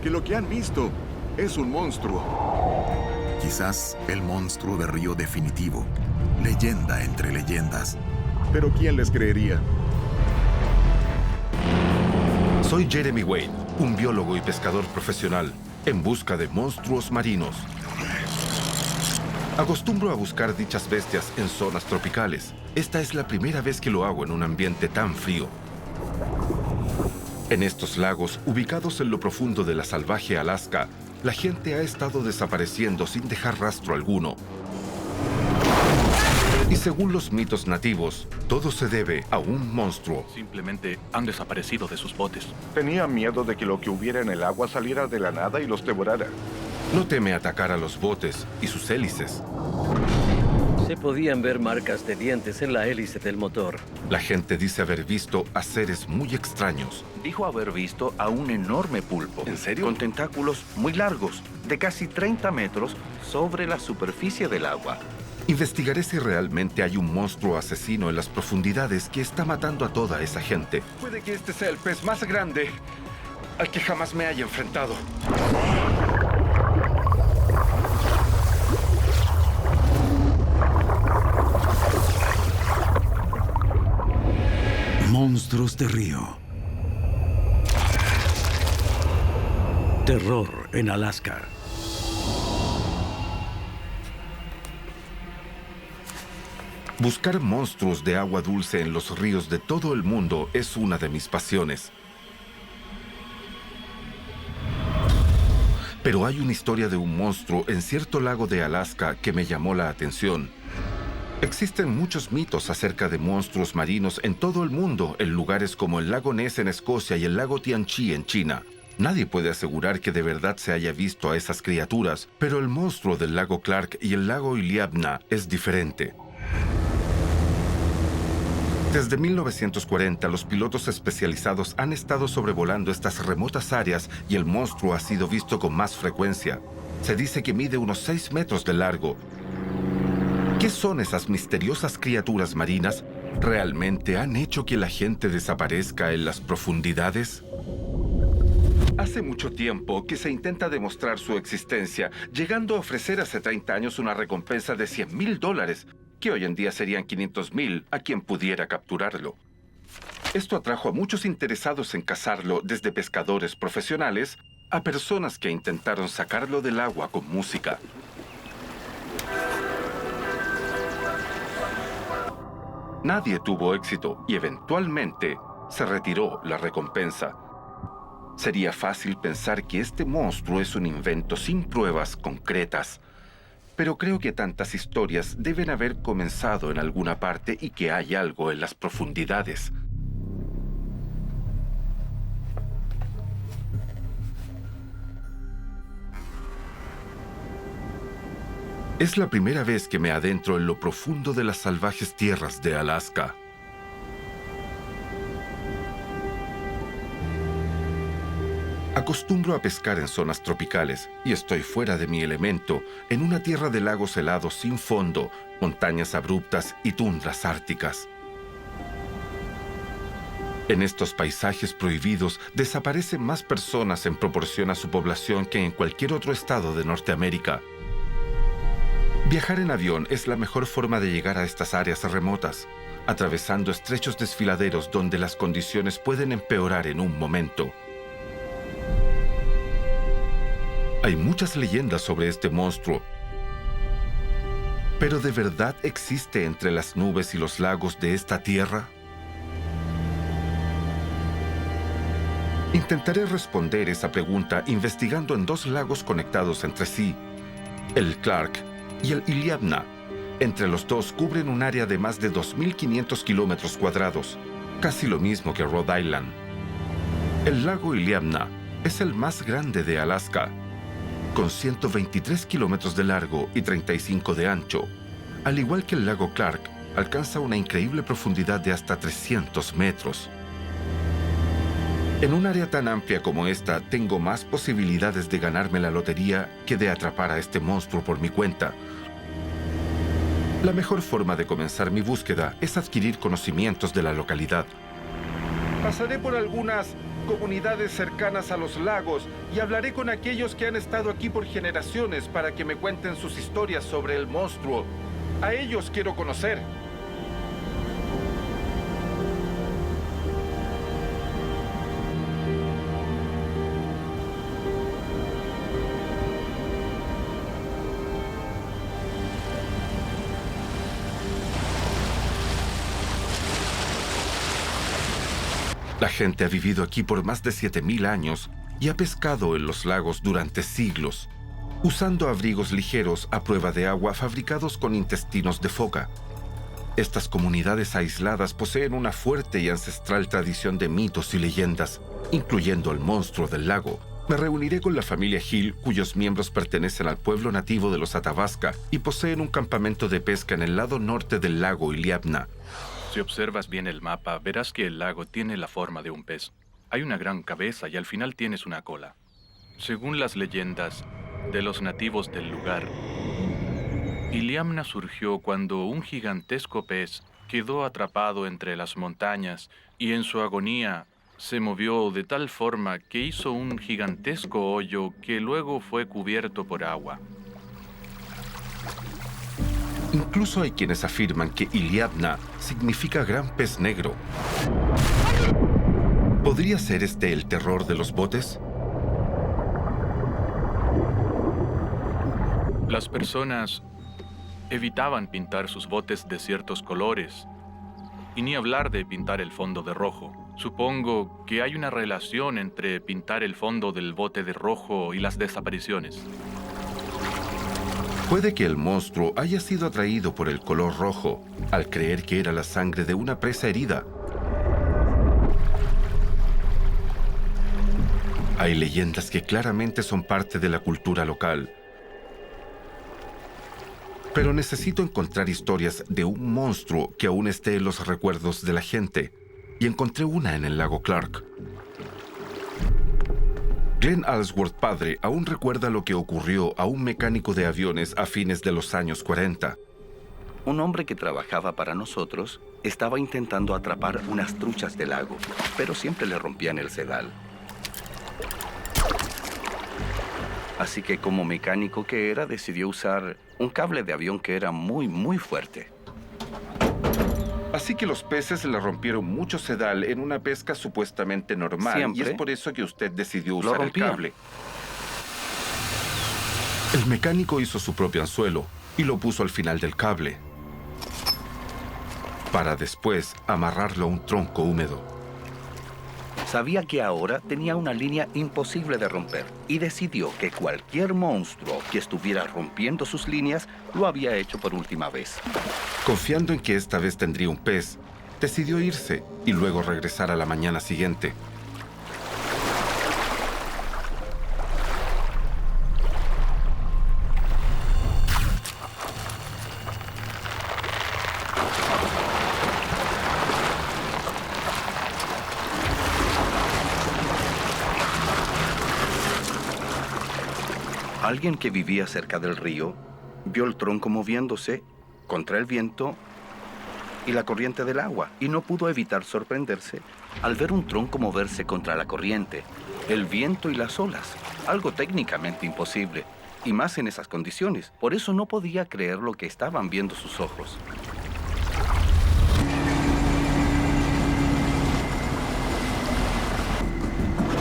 que lo que han visto es un monstruo.
Quizás el monstruo de río definitivo, leyenda entre leyendas.
Pero ¿quién les creería?
Soy Jeremy Wade, un biólogo y pescador profesional, en busca de monstruos marinos. Acostumbro a buscar dichas bestias en zonas tropicales. Esta es la primera vez que lo hago en un ambiente tan frío. En estos lagos, ubicados en lo profundo de la salvaje Alaska, la gente ha estado desapareciendo sin dejar rastro alguno. Y según los mitos nativos, todo se debe a un monstruo.
Simplemente han desaparecido de sus botes.
Tenía miedo de que lo que hubiera en el agua saliera de la nada y los devorara.
No teme atacar a los botes y sus hélices.
Se podían ver marcas de dientes en la hélice del motor.
La gente dice haber visto a seres muy extraños.
Dijo haber visto a un enorme pulpo.
¿En serio?
Con tentáculos muy largos, de casi 30 metros, sobre la superficie del agua.
Investigaré si realmente hay un monstruo asesino en las profundidades que está matando a toda esa gente. Puede que este sea el pez más grande al que jamás me haya enfrentado.
Monstruos de río. Terror en Alaska.
Buscar monstruos de agua dulce en los ríos de todo el mundo es una de mis pasiones. Pero hay una historia de un monstruo en cierto lago de Alaska que me llamó la atención. Existen muchos mitos acerca de monstruos marinos en todo el mundo, en lugares como el lago Ness en Escocia y el lago Tianchi en China. Nadie puede asegurar que de verdad se haya visto a esas criaturas, pero el monstruo del lago Clark y el lago Iliamna es diferente. Desde 1940, los pilotos especializados han estado sobrevolando estas remotas áreas y el monstruo ha sido visto con más frecuencia. Se dice que mide unos 6 metros de largo. ¿Qué son esas misteriosas criaturas marinas? ¿Realmente han hecho que la gente desaparezca en las profundidades? Hace mucho tiempo que se intenta demostrar su existencia, llegando a ofrecer hace 30 años una recompensa de $100,000, que hoy en día serían $500,000 a quien pudiera capturarlo. Esto atrajo a muchos interesados en cazarlo, desde pescadores profesionales a personas que intentaron sacarlo del agua con música. Nadie tuvo éxito y eventualmente se retiró la recompensa. Sería fácil pensar que este monstruo es un invento sin pruebas concretas, pero creo que tantas historias deben haber comenzado en alguna parte y que hay algo en las profundidades. Es la primera vez que me adentro en lo profundo de las salvajes tierras de Alaska. Acostumbro a pescar en zonas tropicales y estoy fuera de mi elemento, en una tierra de lagos helados sin fondo, montañas abruptas y tundras árticas. En estos paisajes prohibidos desaparecen más personas en proporción a su población que en cualquier otro estado de Norteamérica. Viajar en avión es la mejor forma de llegar a estas áreas remotas, atravesando estrechos desfiladeros donde las condiciones pueden empeorar en un momento. Hay muchas leyendas sobre este monstruo, pero ¿de verdad existe entre las nubes y los lagos de esta tierra? Intentaré responder esa pregunta investigando en 2 lagos conectados entre sí, el Clark y el Iliamna. Entre los dos cubren un área de más de 2.500 kilómetros cuadrados, casi lo mismo que Rhode Island. El lago Iliamna es el más grande de Alaska, con 123 kilómetros de largo y 35 de ancho. Al igual que el lago Clark, alcanza una increíble profundidad de hasta 300 metros. En un área tan amplia como esta, tengo más posibilidades de ganarme la lotería que de atrapar a este monstruo por mi cuenta. La mejor forma de comenzar mi búsqueda es adquirir conocimientos de la localidad. Pasaré por algunas comunidades cercanas a los lagos y hablaré con aquellos que han estado aquí por generaciones para que me cuenten sus historias sobre el monstruo. A ellos quiero conocer. La gente ha vivido aquí por más de 7.000 años y ha pescado en los lagos durante siglos, usando abrigos ligeros a prueba de agua fabricados con intestinos de foca. Estas comunidades aisladas poseen una fuerte y ancestral tradición de mitos y leyendas, incluyendo el monstruo del lago. Me reuniré con la familia Hill, cuyos miembros pertenecen al pueblo nativo de los Athabasca y poseen un campamento de pesca en el lado norte del lago Iliamna.
Si observas bien el mapa, verás que el lago tiene la forma de un pez. Hay una gran cabeza y al final tienes una cola. Según las leyendas de los nativos del lugar, Iliamna surgió cuando un gigantesco pez quedó atrapado entre las montañas y en su agonía se movió de tal forma que hizo un gigantesco hoyo que luego fue cubierto por agua.
Incluso hay quienes afirman que Iliamna significa gran pez negro. ¿Podría ser este el terror de los botes?
Las personas evitaban pintar sus botes de ciertos colores, y ni hablar de pintar el fondo de rojo. Supongo que hay una relación entre pintar el fondo del bote de rojo y las desapariciones.
Puede que el monstruo haya sido atraído por el color rojo, al creer que era la sangre de una presa herida. Hay leyendas que claramente son parte de la cultura local. Pero necesito encontrar historias de un monstruo que aún esté en los recuerdos de la gente, y encontré una en el lago Clark. Glenn Allsworth padre aún recuerda lo que ocurrió a un mecánico de aviones a fines de los años 40.
Un hombre que trabajaba para nosotros estaba intentando atrapar unas truchas del lago, pero siempre le rompían el sedal. Así que como mecánico que era, decidió usar un cable de avión que era muy fuerte.
Así que los peces le rompieron mucho sedal en una pesca supuestamente normal.
Siempre.
Y es por eso que usted decidió usar el cable. El mecánico hizo su propio anzuelo y lo puso al final del cable, para después amarrarlo a un tronco húmedo.
Sabía que ahora tenía una línea imposible de romper y decidió que cualquier monstruo que estuviera rompiendo sus líneas lo había hecho por última vez.
Confiando en que esta vez tendría un pez, decidió irse y luego regresar a la mañana siguiente.
Alguien que vivía cerca del río vio el tronco moviéndose contra el viento y la corriente del agua, y no pudo evitar sorprenderse al ver un tronco moverse contra la corriente, el viento y las olas, algo técnicamente imposible, y más en esas condiciones. Por eso no podía creer lo que estaban viendo sus ojos.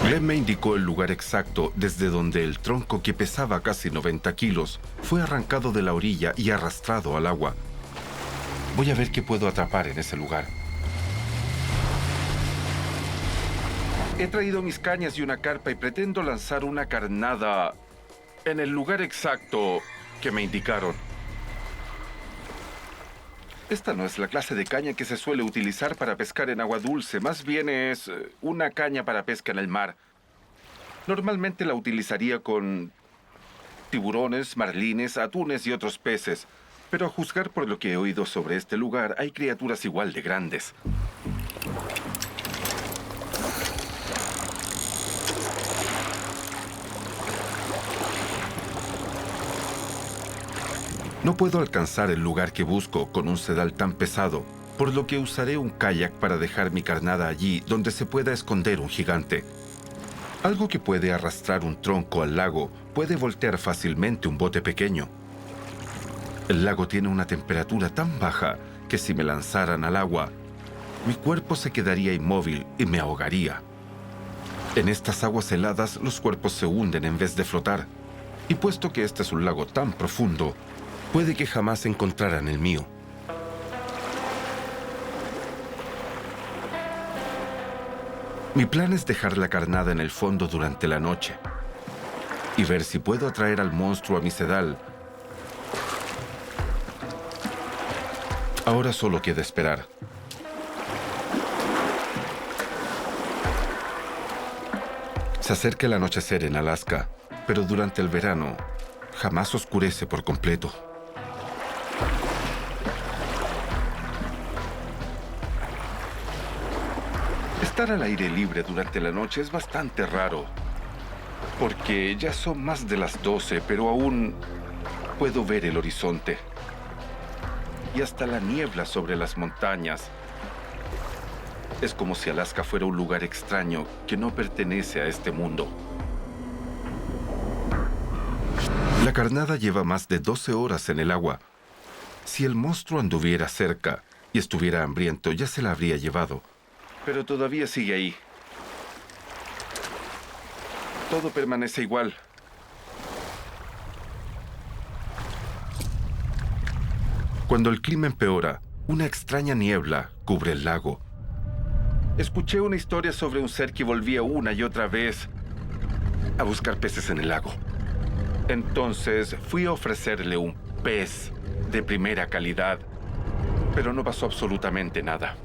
Glenn me indicó el lugar exacto desde donde el tronco, que pesaba casi 90 kilos, fue arrancado de la orilla y arrastrado al agua. Voy a ver qué puedo atrapar en ese lugar. He traído mis cañas y una carpa y pretendo lanzar una carnada en el lugar exacto que me indicaron. Esta no es la clase de caña que se suele utilizar para pescar en agua dulce, más bien es una caña para pesca en el mar. Normalmente la utilizaría con tiburones, marlines, atunes y otros peces, pero a juzgar por lo que he oído sobre este lugar, hay criaturas igual de grandes. No puedo alcanzar el lugar que busco con un sedal tan pesado, por lo que usaré un kayak para dejar mi carnada allí donde se pueda esconder un gigante. Algo que puede arrastrar un tronco al lago puede voltear fácilmente un bote pequeño. El lago tiene una temperatura tan baja que si me lanzaran al agua, mi cuerpo se quedaría inmóvil y me ahogaría. En estas aguas heladas los cuerpos se hunden en vez de flotar, y puesto que este es un lago tan profundo, puede que jamás encontraran el mío. Mi plan es dejar la carnada en el fondo durante la noche y ver si puedo atraer al monstruo a mi sedal. Ahora solo queda esperar. Se acerca el anochecer en Alaska, pero durante el verano jamás oscurece por completo. Estar al aire libre durante la noche es bastante raro, porque ya son más de las 12, pero aún puedo ver el horizonte y hasta la niebla sobre las montañas. Es como si Alaska fuera un lugar extraño que no pertenece a este mundo. La carnada lleva más de 12 horas en el agua. Si el monstruo anduviera cerca y estuviera hambriento, ya se la habría llevado. Pero todavía sigue ahí. Todo permanece igual. Cuando el clima empeora, una extraña niebla cubre el lago. Escuché una historia sobre un ser que volvía una y otra vez a buscar peces en el lago. Entonces fui a ofrecerle un pez de primera calidad, pero no pasó absolutamente nada.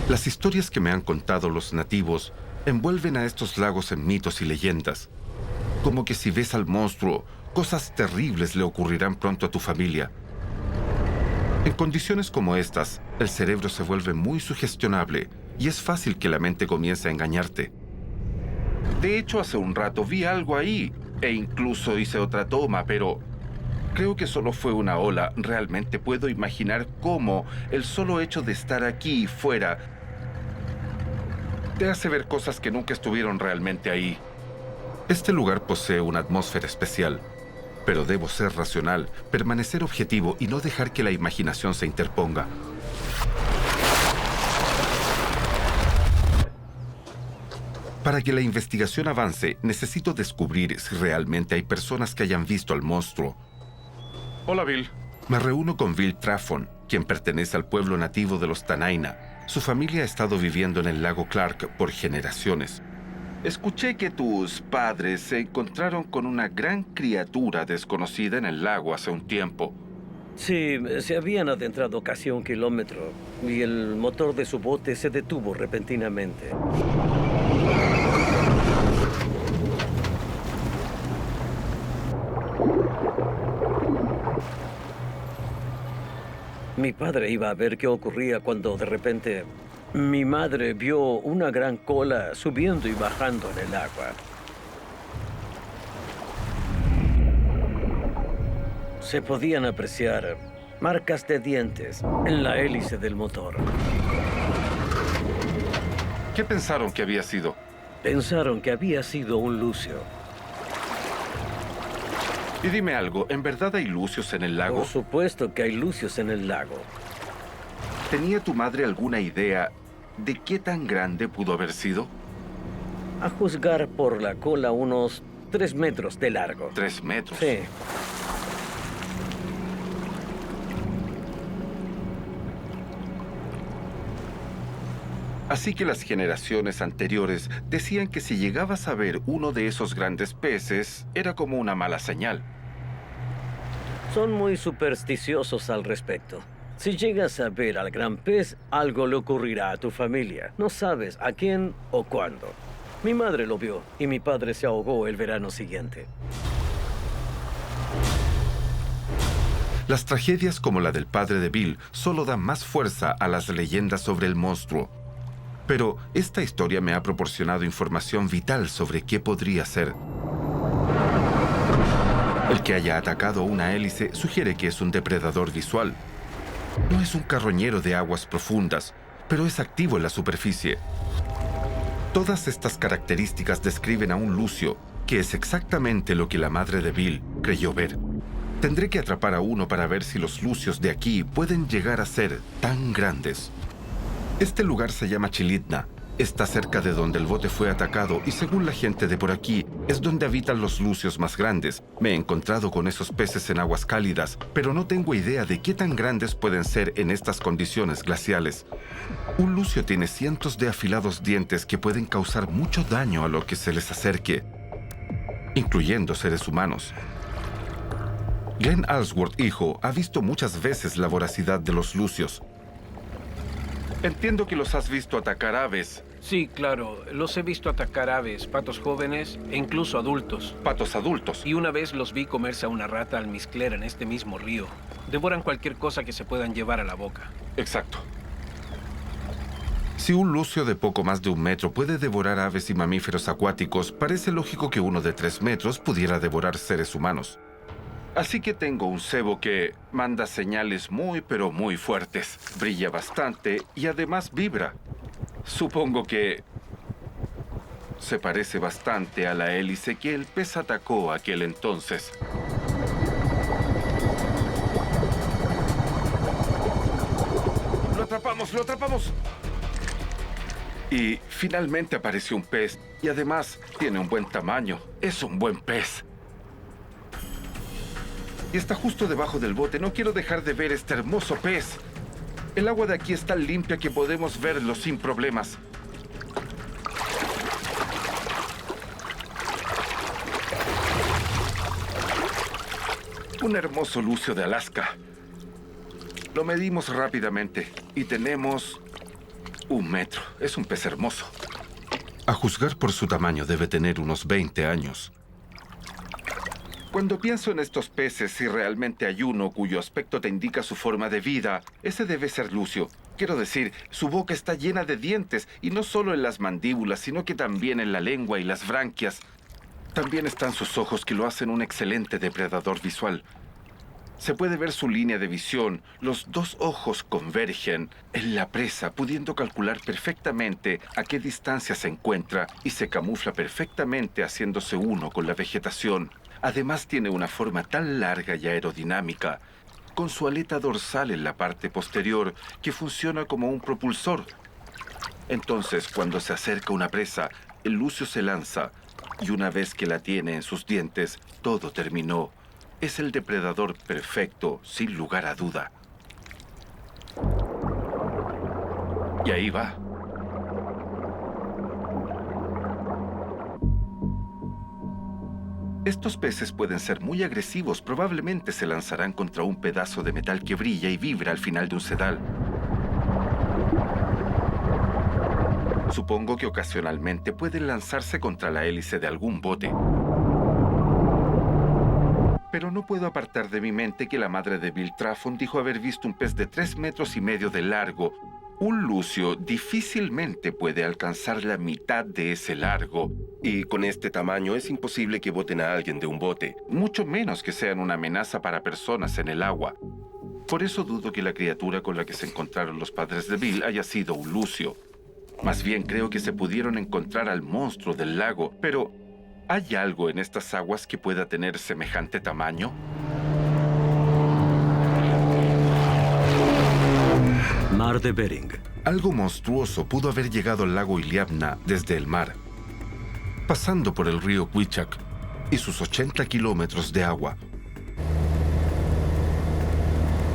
Las historias que me han contado los nativos envuelven a estos lagos en mitos y leyendas, como que si ves al monstruo, cosas terribles le ocurrirán pronto a tu familia. En condiciones como estas, el cerebro se vuelve muy sugestionable y es fácil que la mente comience a engañarte. De hecho, hace un rato vi algo ahí e incluso hice otra toma, pero creo que solo fue una ola. Realmente puedo imaginar cómo el solo hecho de estar aquí fuera te hace ver cosas que nunca estuvieron realmente ahí. Este lugar posee una atmósfera especial, pero debo ser racional, permanecer objetivo y no dejar que la imaginación se interponga. Para que la investigación avance, necesito descubrir si realmente hay personas que hayan visto al monstruo. Hola, Bill. Me reúno con Bill Traffon, quien pertenece al pueblo nativo de los Tanaina. Su familia ha estado viviendo en el lago Clark por generaciones. Escuché que tus padres se encontraron con una gran criatura desconocida en el lago hace un tiempo.
Sí, se habían adentrado casi 1 kilómetro y el motor de su bote se detuvo repentinamente. Mi padre iba a ver qué ocurría cuando de repente mi madre vio una gran cola subiendo y bajando en el agua. Se podían apreciar marcas de dientes en la hélice del motor.
¿Qué pensaron que había sido?
Pensaron que había sido un lucio.
Y dime algo, ¿en verdad hay lucios en el lago?
Por supuesto que hay lucios en el lago.
¿Tenía tu madre alguna idea de qué tan grande pudo haber sido?
A juzgar por la cola, unos 3 metros de largo.
¿3 metros?
Sí.
Así que las generaciones anteriores decían que si llegabas a ver uno de esos grandes peces, era como una mala señal.
Son muy supersticiosos al respecto. Si llegas a ver al gran pez, algo le ocurrirá a tu familia. No sabes a quién o cuándo. Mi madre lo vio y mi padre se ahogó el verano siguiente.
Las tragedias como la del padre de Bill solo dan más fuerza a las leyendas sobre el monstruo. Pero esta historia me ha proporcionado información vital sobre qué podría ser. El que haya atacado una hélice sugiere que es un depredador visual. No es un carroñero de aguas profundas, pero es activo en la superficie. Todas estas características describen a un lucio, que es exactamente lo que la madre de Bill creyó ver. Tendré que atrapar a uno para ver si los lucios de aquí pueden llegar a ser tan grandes. Este lugar se llama Chilitna. Está cerca de donde el bote fue atacado y según la gente de por aquí, es donde habitan los lucios más grandes. Me he encontrado con esos peces en aguas cálidas, pero no tengo idea de qué tan grandes pueden ser en estas condiciones glaciales. Un lucio tiene cientos de afilados dientes que pueden causar mucho daño a lo que se les acerque, incluyendo seres humanos. Glenn Alsworth, hijo, ha visto muchas veces la voracidad de los lucios. Entiendo que los has visto atacar aves.
Sí, claro. Los he visto atacar aves, patos jóvenes e incluso adultos.
¿Patos adultos?
Y una vez los vi comerse a una rata almizclera en este mismo río. Devoran cualquier cosa que se puedan llevar a la boca.
Exacto. Si un lucio de poco más de 1 metro puede devorar aves y mamíferos acuáticos, parece lógico que uno de 3 metros pudiera devorar seres humanos. Así que tengo un cebo que manda señales muy pero muy fuertes, brilla bastante y además vibra. Supongo que se parece bastante a la hélice que el pez atacó aquel entonces. ¡Lo atrapamos! ¡Lo atrapamos! Y finalmente apareció un pez y además tiene un buen tamaño. Es un buen pez. Y está justo debajo del bote. No quiero dejar de ver este hermoso pez. El agua de aquí es tan limpia que podemos verlo sin problemas. Un hermoso lucio de Alaska. Lo medimos rápidamente y tenemos 1 metro. Es un pez hermoso. A juzgar por su tamaño, debe tener unos 20 años. Cuando pienso en estos peces, si realmente hay uno cuyo aspecto te indica su forma de vida, ese debe ser lucio. Quiero decir, su boca está llena de dientes, y no solo en las mandíbulas, sino que también en la lengua y las branquias. También están sus ojos, que lo hacen un excelente depredador visual. Se puede ver su línea de visión. Los 2 ojos convergen en la presa, pudiendo calcular perfectamente a qué distancia se encuentra, y se camufla perfectamente haciéndose uno con la vegetación. Además tiene una forma tan larga y aerodinámica, con su aleta dorsal en la parte posterior, que funciona como un propulsor. Entonces, cuando se acerca una presa, el lucio se lanza, y una vez que la tiene en sus dientes, todo terminó. Es el depredador perfecto, sin lugar a duda. Y ahí va. Estos peces pueden ser muy agresivos. Probablemente se lanzarán contra un pedazo de metal que brilla y vibra al final de un sedal. Supongo que ocasionalmente pueden lanzarse contra la hélice de algún bote. Pero no puedo apartar de mi mente que la madre de Bill Traffon dijo haber visto un pez de 3,5 metros de largo Un lucio difícilmente puede alcanzar la mitad de ese largo.
Y con este tamaño es imposible que boten a alguien de un bote.
Mucho menos que sean una amenaza para personas en el agua. Por eso dudo que la criatura con la que se encontraron los padres de Bill haya sido un lucio. Más bien creo que se pudieron encontrar al monstruo del lago. Pero, ¿hay algo en estas aguas que pueda tener semejante tamaño?
Mar de Bering.
Algo monstruoso pudo haber llegado al lago Iliamna desde el mar, pasando por el río Quichak y sus 80 kilómetros de agua.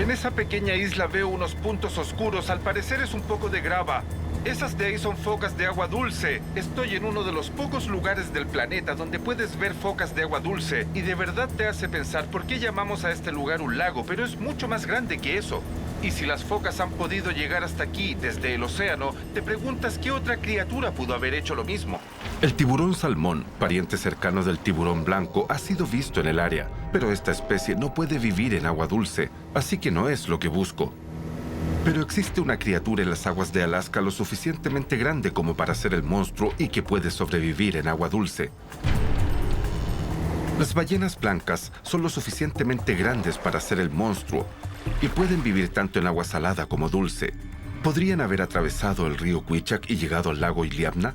En esa pequeña isla veo unos puntos oscuros. Al parecer es un poco de grava. Esas de ahí son focas de agua dulce. Estoy en uno de los pocos lugares del planeta donde puedes ver focas de agua dulce. Y de verdad te hace pensar por qué llamamos a este lugar un lago, pero es mucho más grande que eso. Y si las focas han podido llegar hasta aquí desde el océano, te preguntas qué otra criatura pudo haber hecho lo mismo. El tiburón salmón, pariente cercano del tiburón blanco, ha sido visto en el área, pero esta especie no puede vivir en agua dulce, así que no es lo que busco. Pero existe una criatura en las aguas de Alaska lo suficientemente grande como para ser el monstruo y que puede sobrevivir en agua dulce. Las ballenas blancas son lo suficientemente grandes para ser el monstruo y pueden vivir tanto en agua salada como dulce. ¿Podrían haber atravesado el río Quichak y llegado al lago Iliamna?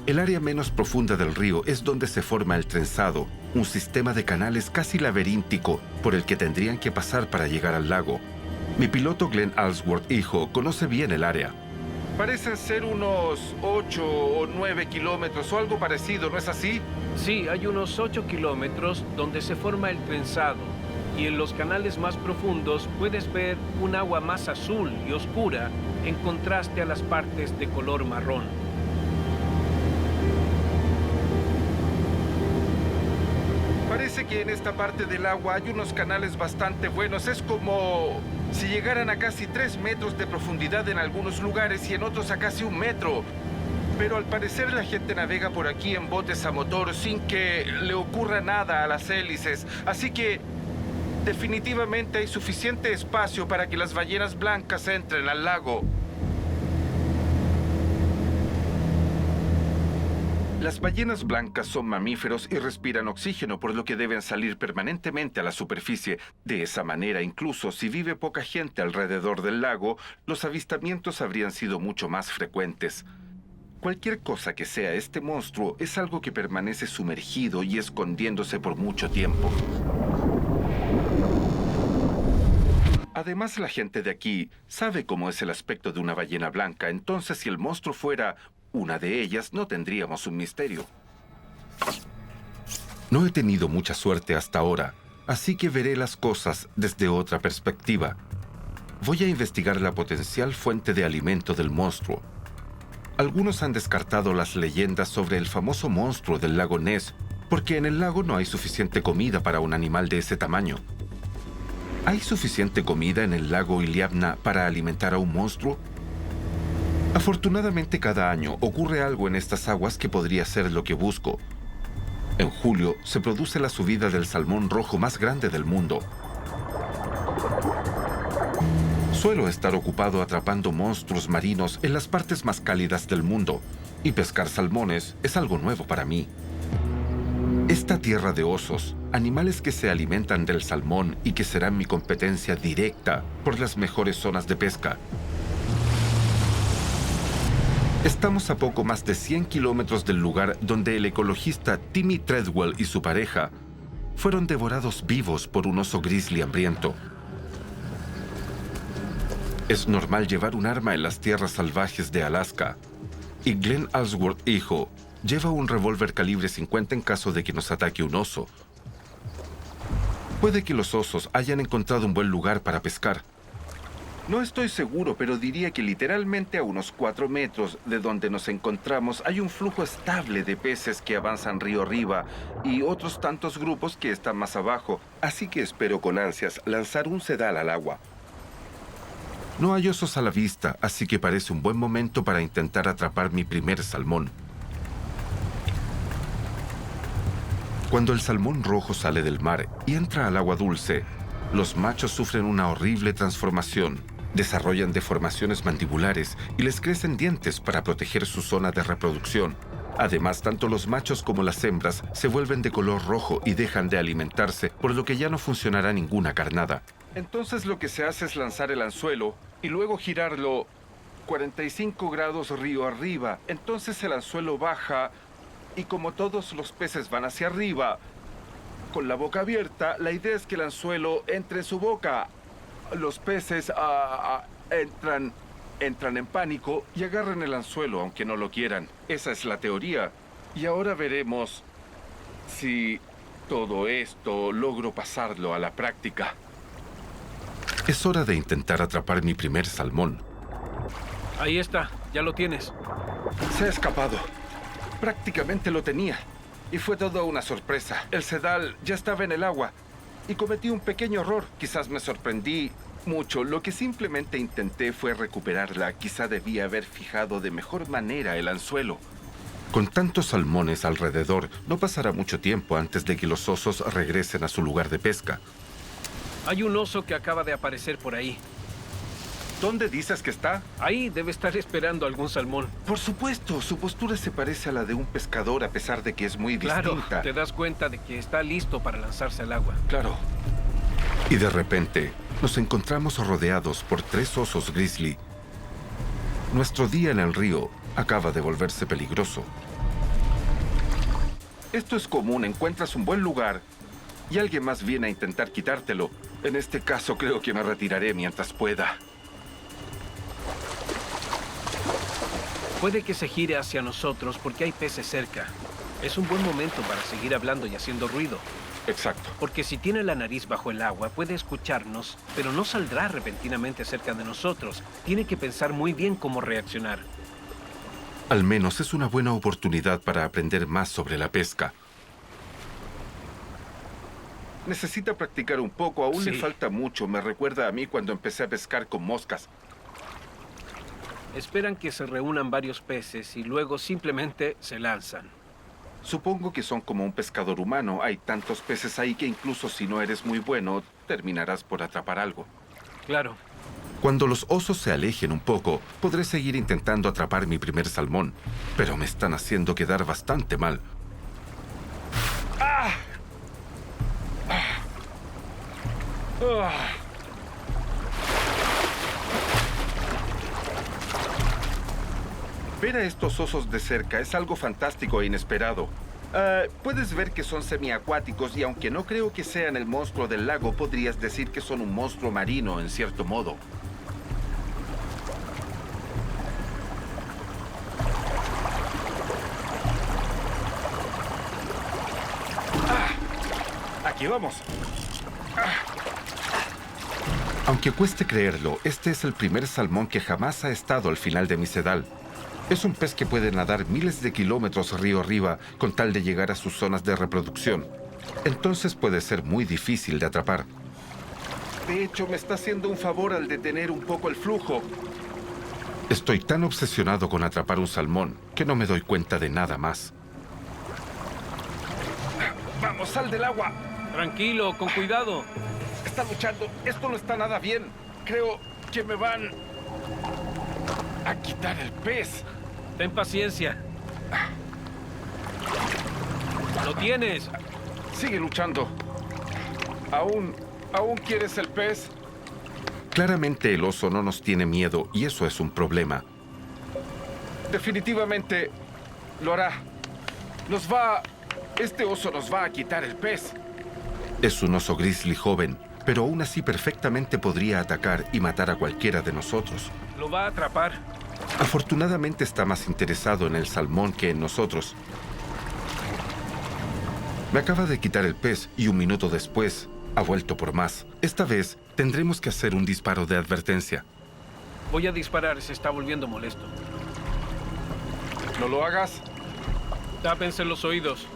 El área menos profunda del río es donde se forma el trenzado, un sistema de canales casi laberíntico por el que tendrían que pasar para llegar al lago. Mi piloto Glenn Alsworth, hijo, conoce bien el área. Parecen ser unos 8 o 9 kilómetros o algo parecido, ¿no es así?
Sí, hay unos 8 kilómetros donde se forma el trenzado. Y en los canales más profundos puedes ver un agua más azul y oscura en contraste a las partes de color marrón.
Parece que en esta parte del agua hay unos canales bastante buenos. Es como si llegaran a casi 3 metros de profundidad en algunos lugares y en otros a casi 1 metro. Pero al parecer la gente navega por aquí en botes a motor sin que le ocurra nada a las hélices. Así que definitivamente hay suficiente espacio para que las ballenas blancas entren al lago. Las ballenas blancas son mamíferos y respiran oxígeno, por lo que deben salir permanentemente a la superficie. De esa manera, incluso si vive poca gente alrededor del lago, los avistamientos habrían sido mucho más frecuentes. Cualquier cosa que sea este monstruo es algo que permanece sumergido y escondiéndose por mucho tiempo. Además, la gente de aquí sabe cómo es el aspecto de una ballena blanca, entonces si el monstruo fuera una de ellas, no tendríamos un misterio. No he tenido mucha suerte hasta ahora, así que veré las cosas desde otra perspectiva. Voy a investigar la potencial fuente de alimento del monstruo. Algunos han descartado las leyendas sobre el famoso monstruo del lago Ness, porque en el lago no hay suficiente comida para un animal de ese tamaño. ¿Hay suficiente comida en el lago Iliamna para alimentar a un monstruo? Afortunadamente, cada año ocurre algo en estas aguas que podría ser lo que busco. En julio se produce la subida del salmón rojo más grande del mundo. Suelo estar ocupado atrapando monstruos marinos en las partes más cálidas del mundo, y pescar salmones es algo nuevo para mí. Esta tierra de osos, animales que se alimentan del salmón y que serán mi competencia directa por las mejores zonas de pesca. Estamos a poco más de 100 kilómetros del lugar donde el ecologista Timmy Treadwell y su pareja fueron devorados vivos por un oso grizzly hambriento. Es normal llevar un arma en las tierras salvajes de Alaska, y Glenn Alsworth, hijo, lleva un revólver calibre 50 en caso de que nos ataque un oso. Puede que los osos hayan encontrado un buen lugar para pescar. No estoy seguro, pero diría que literalmente a unos 4 metros de donde nos encontramos hay un flujo estable de peces que avanzan río arriba y otros tantos grupos que están más abajo, así que espero con ansias lanzar un sedal al agua. No hay osos a la vista, así que parece un buen momento para intentar atrapar mi primer salmón. Cuando el salmón rojo sale del mar y entra al agua dulce, los machos sufren una horrible transformación. Desarrollan deformaciones mandibulares y les crecen dientes para proteger su zona de reproducción. Además, tanto los machos como las hembras se vuelven de color rojo y dejan de alimentarse, por lo que ya no funcionará ninguna carnada. Entonces lo que se hace es lanzar el anzuelo y luego girarlo 45 grados río arriba. Entonces el anzuelo baja y como todos los peces van hacia arriba, con la boca abierta, la idea es que el anzuelo entre en su boca. Los peces entran en pánico y agarran el anzuelo aunque no lo quieran. Esa es la teoría. Y ahora veremos si todo esto logro pasarlo a la práctica. Es hora de intentar atrapar mi primer salmón.
Ahí está, ya lo tienes.
Se ha escapado. Prácticamente lo tenía. Y fue toda una sorpresa. El sedal ya estaba en el agua. Y cometí un pequeño error. Quizás me sorprendí mucho. Lo que simplemente intenté fue recuperarla. Quizá debía haber fijado de mejor manera el anzuelo. Con tantos salmones alrededor, no pasará mucho tiempo antes de que los osos regresen a su lugar de pesca.
Hay un oso que acaba de aparecer por ahí.
¿Dónde dices que está?
Ahí debe estar esperando algún salmón.
Por supuesto, su postura se parece a la de un pescador a pesar de que es muy distinta.
Claro, te das cuenta de que está listo para lanzarse al agua.
Claro. Y de repente, nos encontramos rodeados por 3 osos grizzly. Nuestro día en el río acaba de volverse peligroso. Esto es común, encuentras un buen lugar y alguien más viene a intentar quitártelo. En este caso creo que me retiraré mientras pueda.
Puede que se gire hacia nosotros porque hay peces cerca. Es un buen momento para seguir hablando y haciendo ruido.
Exacto.
Porque si tiene la nariz bajo el agua, puede escucharnos, pero no saldrá repentinamente cerca de nosotros. Tiene que pensar muy bien cómo reaccionar.
Al menos es una buena oportunidad para aprender más sobre la pesca. Necesita practicar un poco, aún le falta mucho. Me recuerda a mí cuando empecé a pescar con moscas.
Esperan que se reúnan varios peces y luego simplemente se lanzan.
Supongo que son como un pescador humano. Hay tantos peces ahí que incluso si no eres muy bueno, terminarás por atrapar algo.
Claro.
Cuando los osos se alejen un poco, podré seguir intentando atrapar mi primer salmón. Pero me están haciendo quedar bastante mal. ¡Ah! ¡Ah! ¡Ah! Ver a estos osos de cerca es algo fantástico e inesperado. Puedes ver que son semiacuáticos y aunque no creo que sean el monstruo del lago, podrías decir que son un monstruo marino en cierto modo. Aquí vamos. Aunque cueste creerlo, este es el primer salmón que jamás ha estado al final de mi sedal. Es un pez que puede nadar miles de kilómetros río arriba con tal de llegar a sus zonas de reproducción. Entonces puede ser muy difícil de atrapar. De hecho, me está haciendo un favor al detener un poco el flujo. Estoy tan obsesionado con atrapar un salmón que no me doy cuenta de nada más. ¡Vamos, sal del agua!
Tranquilo, con cuidado.
Está luchando. Esto no está nada bien. Creo que me van a quitar el pez.
Ten paciencia. ¡Lo tienes!
Sigue luchando. ¿Aún quieres el pez? Claramente el oso no nos tiene miedo y eso es un problema. Definitivamente lo hará. Este oso nos va a quitar el pez. Es un oso grizzly joven, pero aún así perfectamente podría atacar y matar a cualquiera de nosotros.
Lo va a atrapar.
Afortunadamente está más interesado en el salmón que en nosotros. Me acaba de quitar el pez y un minuto después ha vuelto por más. Esta vez tendremos que hacer un disparo de advertencia.
Voy a disparar, se está volviendo molesto.
No lo hagas.
Tápense los oídos.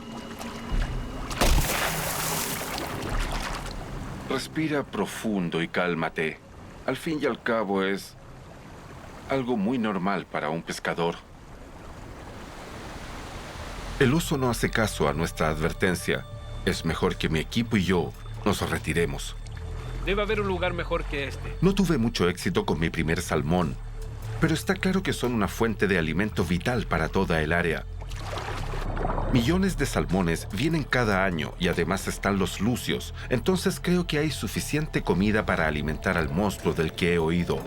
Respira profundo y cálmate. Al fin y al cabo es algo muy normal para un pescador. El oso no hace caso a nuestra advertencia. Es mejor que mi equipo y yo nos retiremos.
Debe haber un lugar mejor que este.
No tuve mucho éxito con mi primer salmón, pero está claro que son una fuente de alimento vital para toda el área. Millones de salmones vienen cada año y además están los lucios, entonces creo que hay suficiente comida para alimentar al monstruo del que he oído.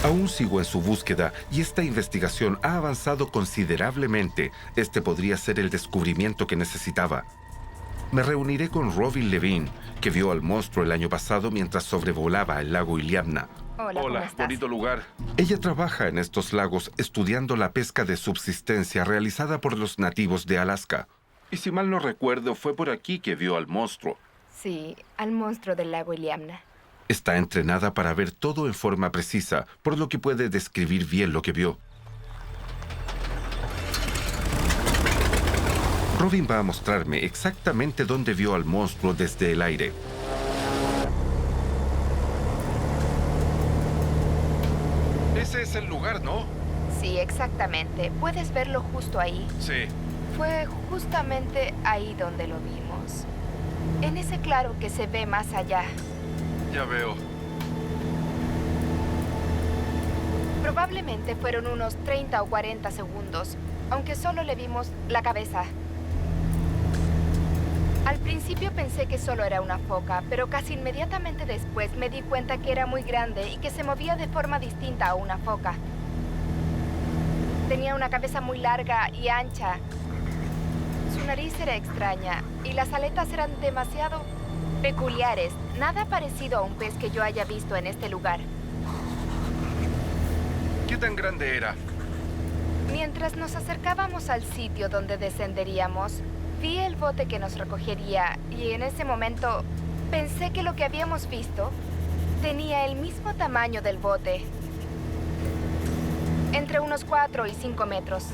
Aún sigo en su búsqueda y esta investigación ha avanzado considerablemente. Este podría ser el descubrimiento que necesitaba. Me reuniré con Robin Levine, que vio al monstruo el año pasado mientras sobrevolaba el lago Iliamna.
Hola, bonito lugar.
Ella trabaja en estos lagos estudiando la pesca de subsistencia realizada por los nativos de Alaska. Y si mal no recuerdo, fue por aquí que vio al monstruo.
Sí, al monstruo del lago Iliamna.
Está entrenada para ver todo en forma precisa, por lo que puede describir bien lo que vio. Robin va a mostrarme exactamente dónde vio al monstruo desde el aire.
Ese es el lugar, ¿no?
Sí, exactamente. ¿Puedes verlo justo ahí?
Sí.
Fue justamente ahí donde lo vimos. En ese claro que se ve más allá.
Ya veo.
Probablemente fueron unos 30 o 40 segundos, aunque solo le vimos la cabeza. Al principio pensé que solo era una foca, pero casi inmediatamente después me di cuenta que era muy grande y que se movía de forma distinta a una foca. Tenía una cabeza muy larga y ancha. Su nariz era extraña y las aletas eran demasiado peculiares. Nada parecido a un pez que yo haya visto en este lugar.
¿Qué tan grande era?
Mientras nos acercábamos al sitio donde descenderíamos, vi el bote que nos recogería y en ese momento pensé que lo que habíamos visto tenía el mismo tamaño del bote. Entre unos 4 y 5 metros.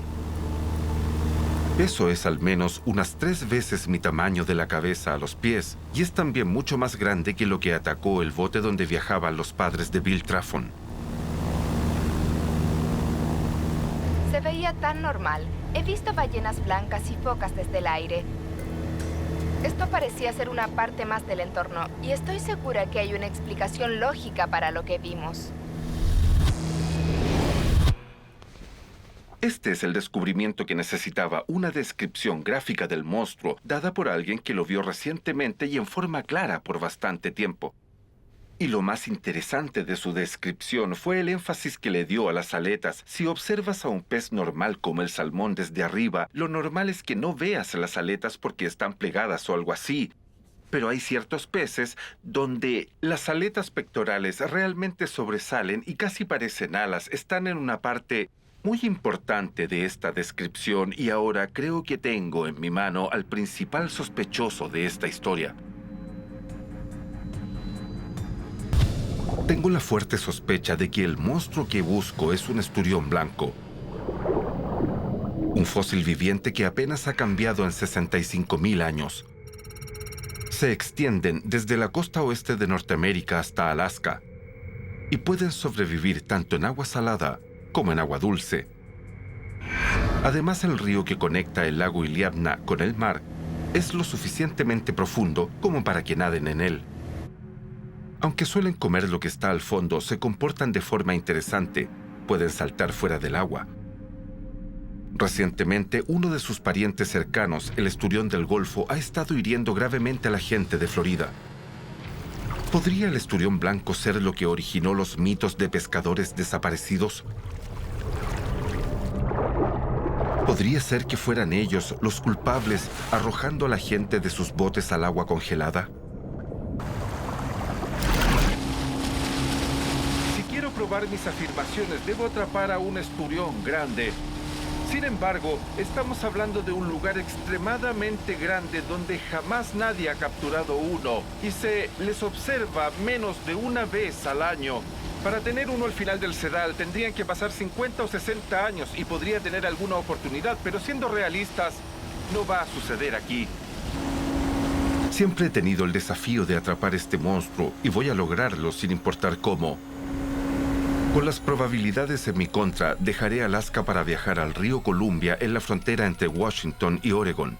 Eso es al menos unas 3 veces mi tamaño de la cabeza a los pies, y es también mucho más grande que lo que atacó el bote donde viajaban los padres de Bill Traffon.
Se veía tan normal. He visto ballenas blancas y focas desde el aire. Esto parecía ser una parte más del entorno, y estoy segura que hay una explicación lógica para lo que vimos.
Este es el descubrimiento que necesitaba, una descripción gráfica del monstruo, dada por alguien que lo vio recientemente y en forma clara por bastante tiempo. Y lo más interesante de su descripción fue el énfasis que le dio a las aletas. Si observas a un pez normal como el salmón desde arriba, lo normal es que no veas las aletas porque están plegadas o algo así. Pero hay ciertos peces donde las aletas pectorales realmente sobresalen y casi parecen alas. Están en una parte muy importante de esta descripción y ahora creo que tengo en mi mano al principal sospechoso de esta historia. Tengo la fuerte sospecha de que el monstruo que busco es un esturión blanco. Un fósil viviente que apenas ha cambiado en 65,000 años. Se extienden desde la costa oeste de Norteamérica hasta Alaska y pueden sobrevivir tanto en agua salada como en agua dulce. Además, el río que conecta el lago Iliamna con el mar es lo suficientemente profundo como para que naden en él. Aunque suelen comer lo que está al fondo, se comportan de forma interesante. Pueden saltar fuera del agua. Recientemente, uno de sus parientes cercanos, el esturión del Golfo, ha estado hiriendo gravemente a la gente de Florida. ¿Podría el esturión blanco ser lo que originó los mitos de pescadores desaparecidos? ¿Podría ser que fueran ellos los culpables arrojando a la gente de sus botes al agua congelada?
Si quiero probar mis afirmaciones, debo atrapar a un esturión grande. Sin embargo, estamos hablando de un lugar extremadamente grande donde jamás nadie ha capturado uno y se les observa menos de una vez al año. Para tener uno al final del sedal tendrían que pasar 50 o 60 años y podría tener alguna oportunidad, pero siendo realistas, no va a suceder aquí.
Siempre he tenido el desafío de atrapar este monstruo y voy a lograrlo sin importar cómo. Con las probabilidades en mi contra, dejaré Alaska para viajar al río Columbia en la frontera entre Washington y Oregon.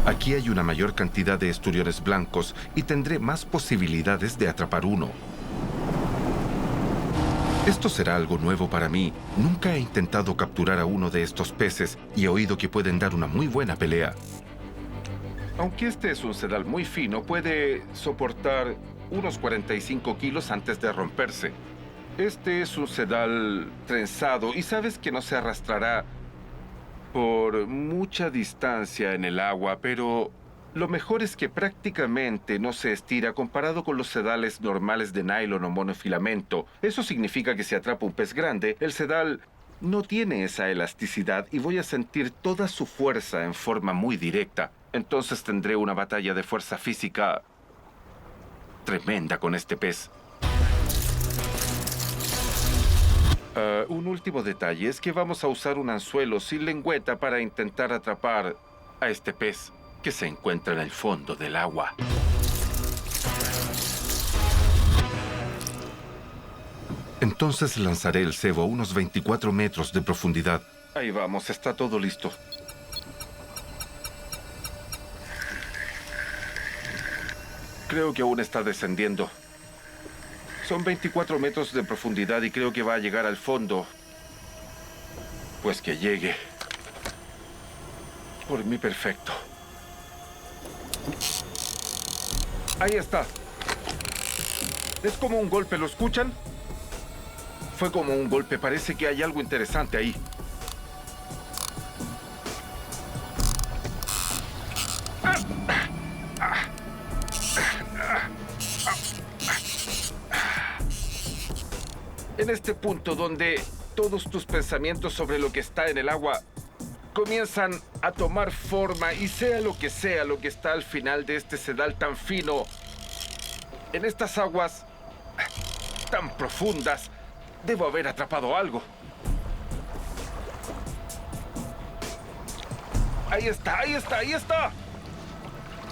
Aquí hay una mayor cantidad de esturiones blancos y tendré más posibilidades de atrapar uno. Esto será algo nuevo para mí. Nunca he intentado capturar a uno de estos peces y he oído que pueden dar una muy buena pelea.
Aunque este es un sedal muy fino, puede soportar unos 45 kilos antes de romperse. Este es un sedal trenzado y sabes que no se arrastrará por mucha distancia en el agua, pero lo mejor es que prácticamente no se estira comparado con los sedales normales de nylon o monofilamento. Eso significa que si atrapa un pez grande, el sedal no tiene esa elasticidad y voy a sentir toda su fuerza en forma muy directa. Entonces tendré una batalla de fuerza física tremenda con este pez. Un último detalle es que vamos a usar un anzuelo sin lengüeta para intentar atrapar a este pez que se encuentra en el fondo del agua.
Entonces lanzaré el cebo a unos 24 metros de profundidad.
Ahí vamos, está todo listo. Creo que aún está descendiendo. Son 24 metros de profundidad y creo que va a llegar al fondo. Pues que llegue. Por mí perfecto. Ahí está. Es como un golpe, ¿lo escuchan? Fue como un golpe, parece que hay algo interesante ahí. En este punto donde todos tus pensamientos sobre lo que está en el agua comienzan a tomar forma y sea lo que está al final de este sedal tan fino, en estas aguas tan profundas, debo haber atrapado algo. Ahí está, ahí está, ahí está.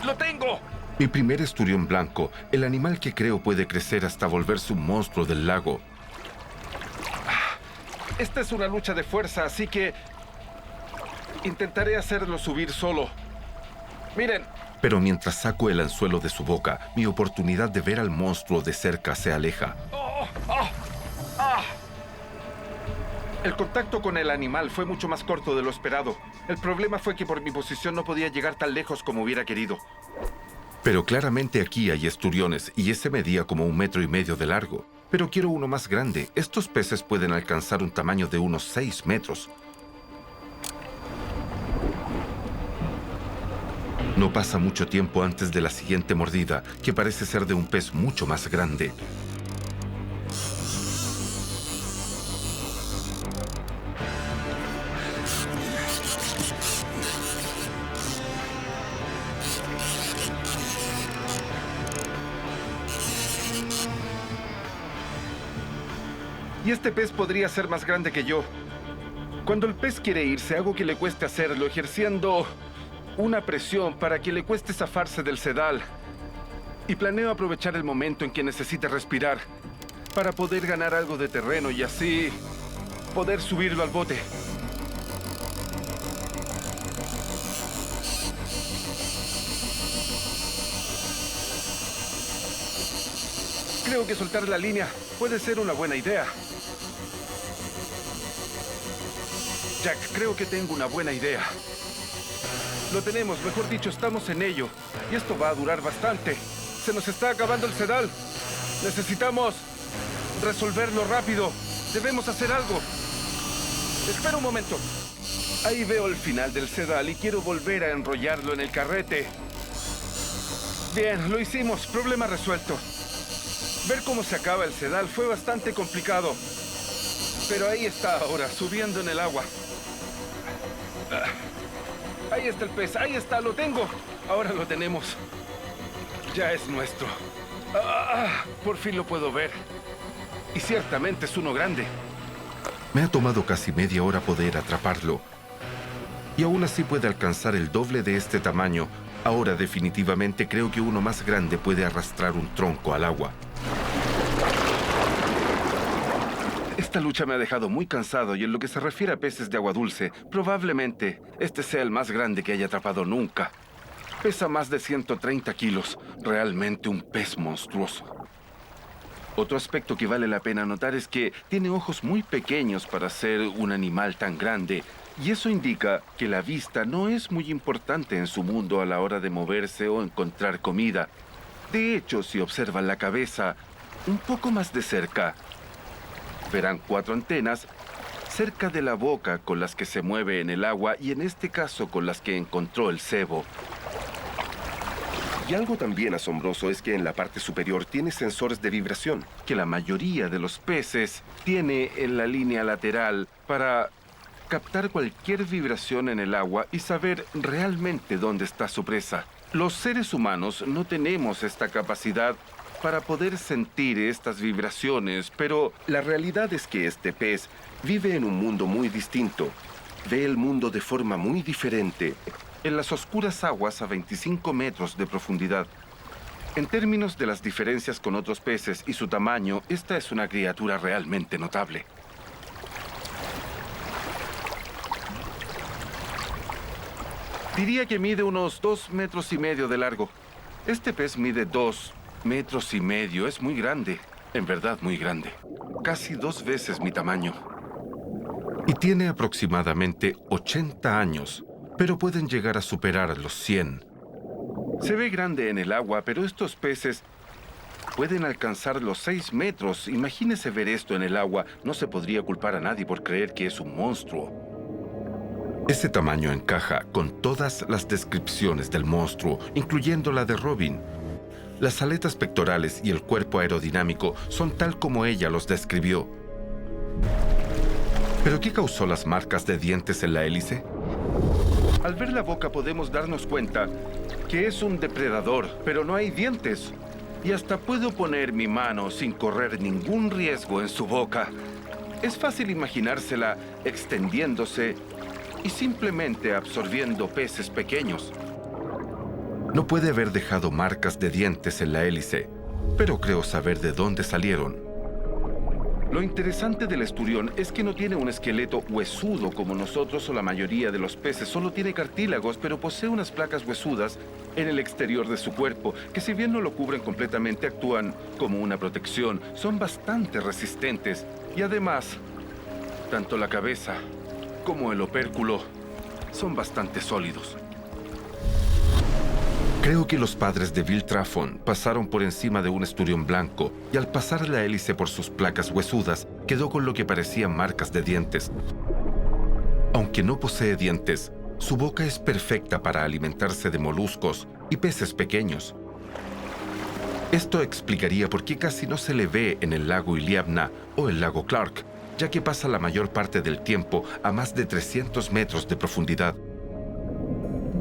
¡Lo tengo!
Mi primer esturión blanco, el animal que creo puede crecer hasta volverse un monstruo del lago.
Esta es una lucha de fuerza, así que intentaré hacerlo subir solo. Miren.
Pero mientras saco el anzuelo de su boca, mi oportunidad de ver al monstruo de cerca se aleja.
El contacto con el animal fue mucho más corto de lo esperado. El problema fue que por mi posición no podía llegar tan lejos como hubiera querido.
Pero claramente aquí hay esturiones y ese medía como 1,5 metros de largo. Pero quiero uno más grande. Estos peces pueden alcanzar un tamaño de unos 6 metros. No pasa mucho tiempo antes de la siguiente mordida, que parece ser de un pez mucho más grande.
Y este pez podría ser más grande que yo. Cuando el pez quiere irse, hago que le cueste hacerlo, ejerciendo una presión para que le cueste zafarse del sedal. Y planeo aprovechar el momento en que necesite respirar para poder ganar algo de terreno y así poder subirlo al bote. Creo que soltar la línea puede ser una buena idea. Jack, creo que tengo una buena idea. Lo tenemos, mejor dicho, estamos en ello. Y esto va a durar bastante. Se nos está acabando el sedal. Necesitamos resolverlo rápido. Debemos hacer algo. Espera un momento. Ahí veo el final del sedal y quiero volver a enrollarlo en el carrete. Bien, lo hicimos. Problema resuelto. Ver cómo se acaba el sedal fue bastante complicado. Pero ahí está ahora, subiendo en el agua. Ahí está el pez, ahí está, lo tengo. Ahora lo tenemos. Ya es nuestro. Por fin lo puedo ver. Y ciertamente es uno grande.
Me ha tomado casi media hora poder atraparlo. Y aún así puede alcanzar el doble de este tamaño. Ahora definitivamente creo que uno más grande puede arrastrar un tronco al agua.
Esta lucha me ha dejado muy cansado y en lo que se refiere a peces de agua dulce, probablemente este sea el más grande que haya atrapado nunca. Pesa más de 130 kilos. Realmente un pez monstruoso. Otro aspecto que vale la pena notar es que tiene ojos muy pequeños para ser un animal tan grande. Y eso indica que la vista no es muy importante en su mundo a la hora de moverse o encontrar comida. De hecho, si observan la cabeza un poco más de cerca, verán 4 antenas cerca de la boca con las que se mueve en el agua y en este caso con las que encontró el cebo.
Y algo también asombroso es que en la parte superior tiene sensores de vibración,
que la mayoría de los peces tiene en la línea lateral para captar cualquier vibración en el agua y saber realmente dónde está su presa. Los seres humanos no tenemos esta capacidad para poder sentir estas vibraciones, pero
la realidad es que este pez vive en un mundo muy distinto. Ve el mundo de forma muy diferente.
En las oscuras aguas a 25 metros de profundidad. En términos de las diferencias con otros peces y su tamaño, esta es una criatura realmente notable. Diría que mide unos 2,5 metros de largo. Este pez mide 2,5 metros. Es muy grande. En verdad, muy grande. Casi 2 veces mi tamaño.
Y tiene aproximadamente 80 años, pero pueden llegar a superar los 100.
Se ve grande en el agua, pero estos peces pueden alcanzar los 6 metros. Imagínese ver esto en el agua. No se podría culpar a nadie por creer que es un monstruo.
Ese tamaño encaja con todas las descripciones del monstruo, incluyendo la de Robin. Las aletas pectorales y el cuerpo aerodinámico son tal como ella los describió. ¿Pero qué causó las marcas de dientes en la hélice?
Al ver la boca podemos darnos cuenta que es un depredador, pero no hay dientes. Y hasta puedo poner mi mano sin correr ningún riesgo en su boca. Es fácil imaginársela extendiéndose y simplemente absorbiendo peces pequeños.
No puede haber dejado marcas de dientes en la hélice, pero creo saber de dónde salieron.
Lo interesante del esturión es que no tiene un esqueleto huesudo como nosotros o la mayoría de los peces. Solo tiene cartílagos, pero posee unas placas huesudas en el exterior de su cuerpo, que si bien no lo cubren completamente, actúan como una protección. Son bastante resistentes y además, tanto la cabeza como el opérculo son bastante sólidos.
Creo que los padres de Bill Traffon pasaron por encima de un esturión blanco y al pasar la hélice por sus placas huesudas, quedó con lo que parecían marcas de dientes. Aunque no posee dientes, su boca es perfecta para alimentarse de moluscos y peces pequeños. Esto explicaría por qué casi no se le ve en el lago Iliamna o el lago Clark, ya que pasa la mayor parte del tiempo a más de 300 metros de profundidad.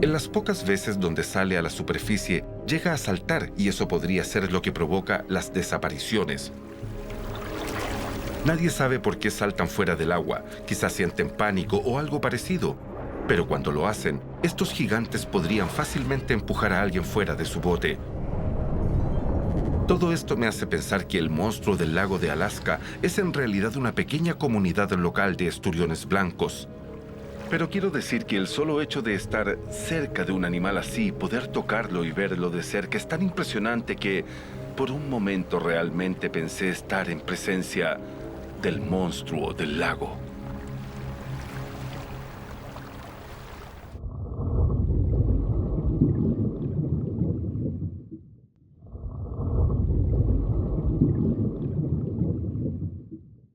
En las pocas veces donde sale a la superficie, llega a saltar y eso podría ser lo que provoca las desapariciones. Nadie sabe por qué saltan fuera del agua, quizás sienten pánico o algo parecido. Pero cuando lo hacen, estos gigantes podrían fácilmente empujar a alguien fuera de su bote. Todo esto me hace pensar que el monstruo del lago de Alaska es en realidad una pequeña comunidad local de esturiones blancos.
Pero quiero decir que el solo hecho de estar cerca de un animal así, poder tocarlo y verlo de cerca, es tan impresionante que por un momento realmente pensé estar en presencia del monstruo del lago.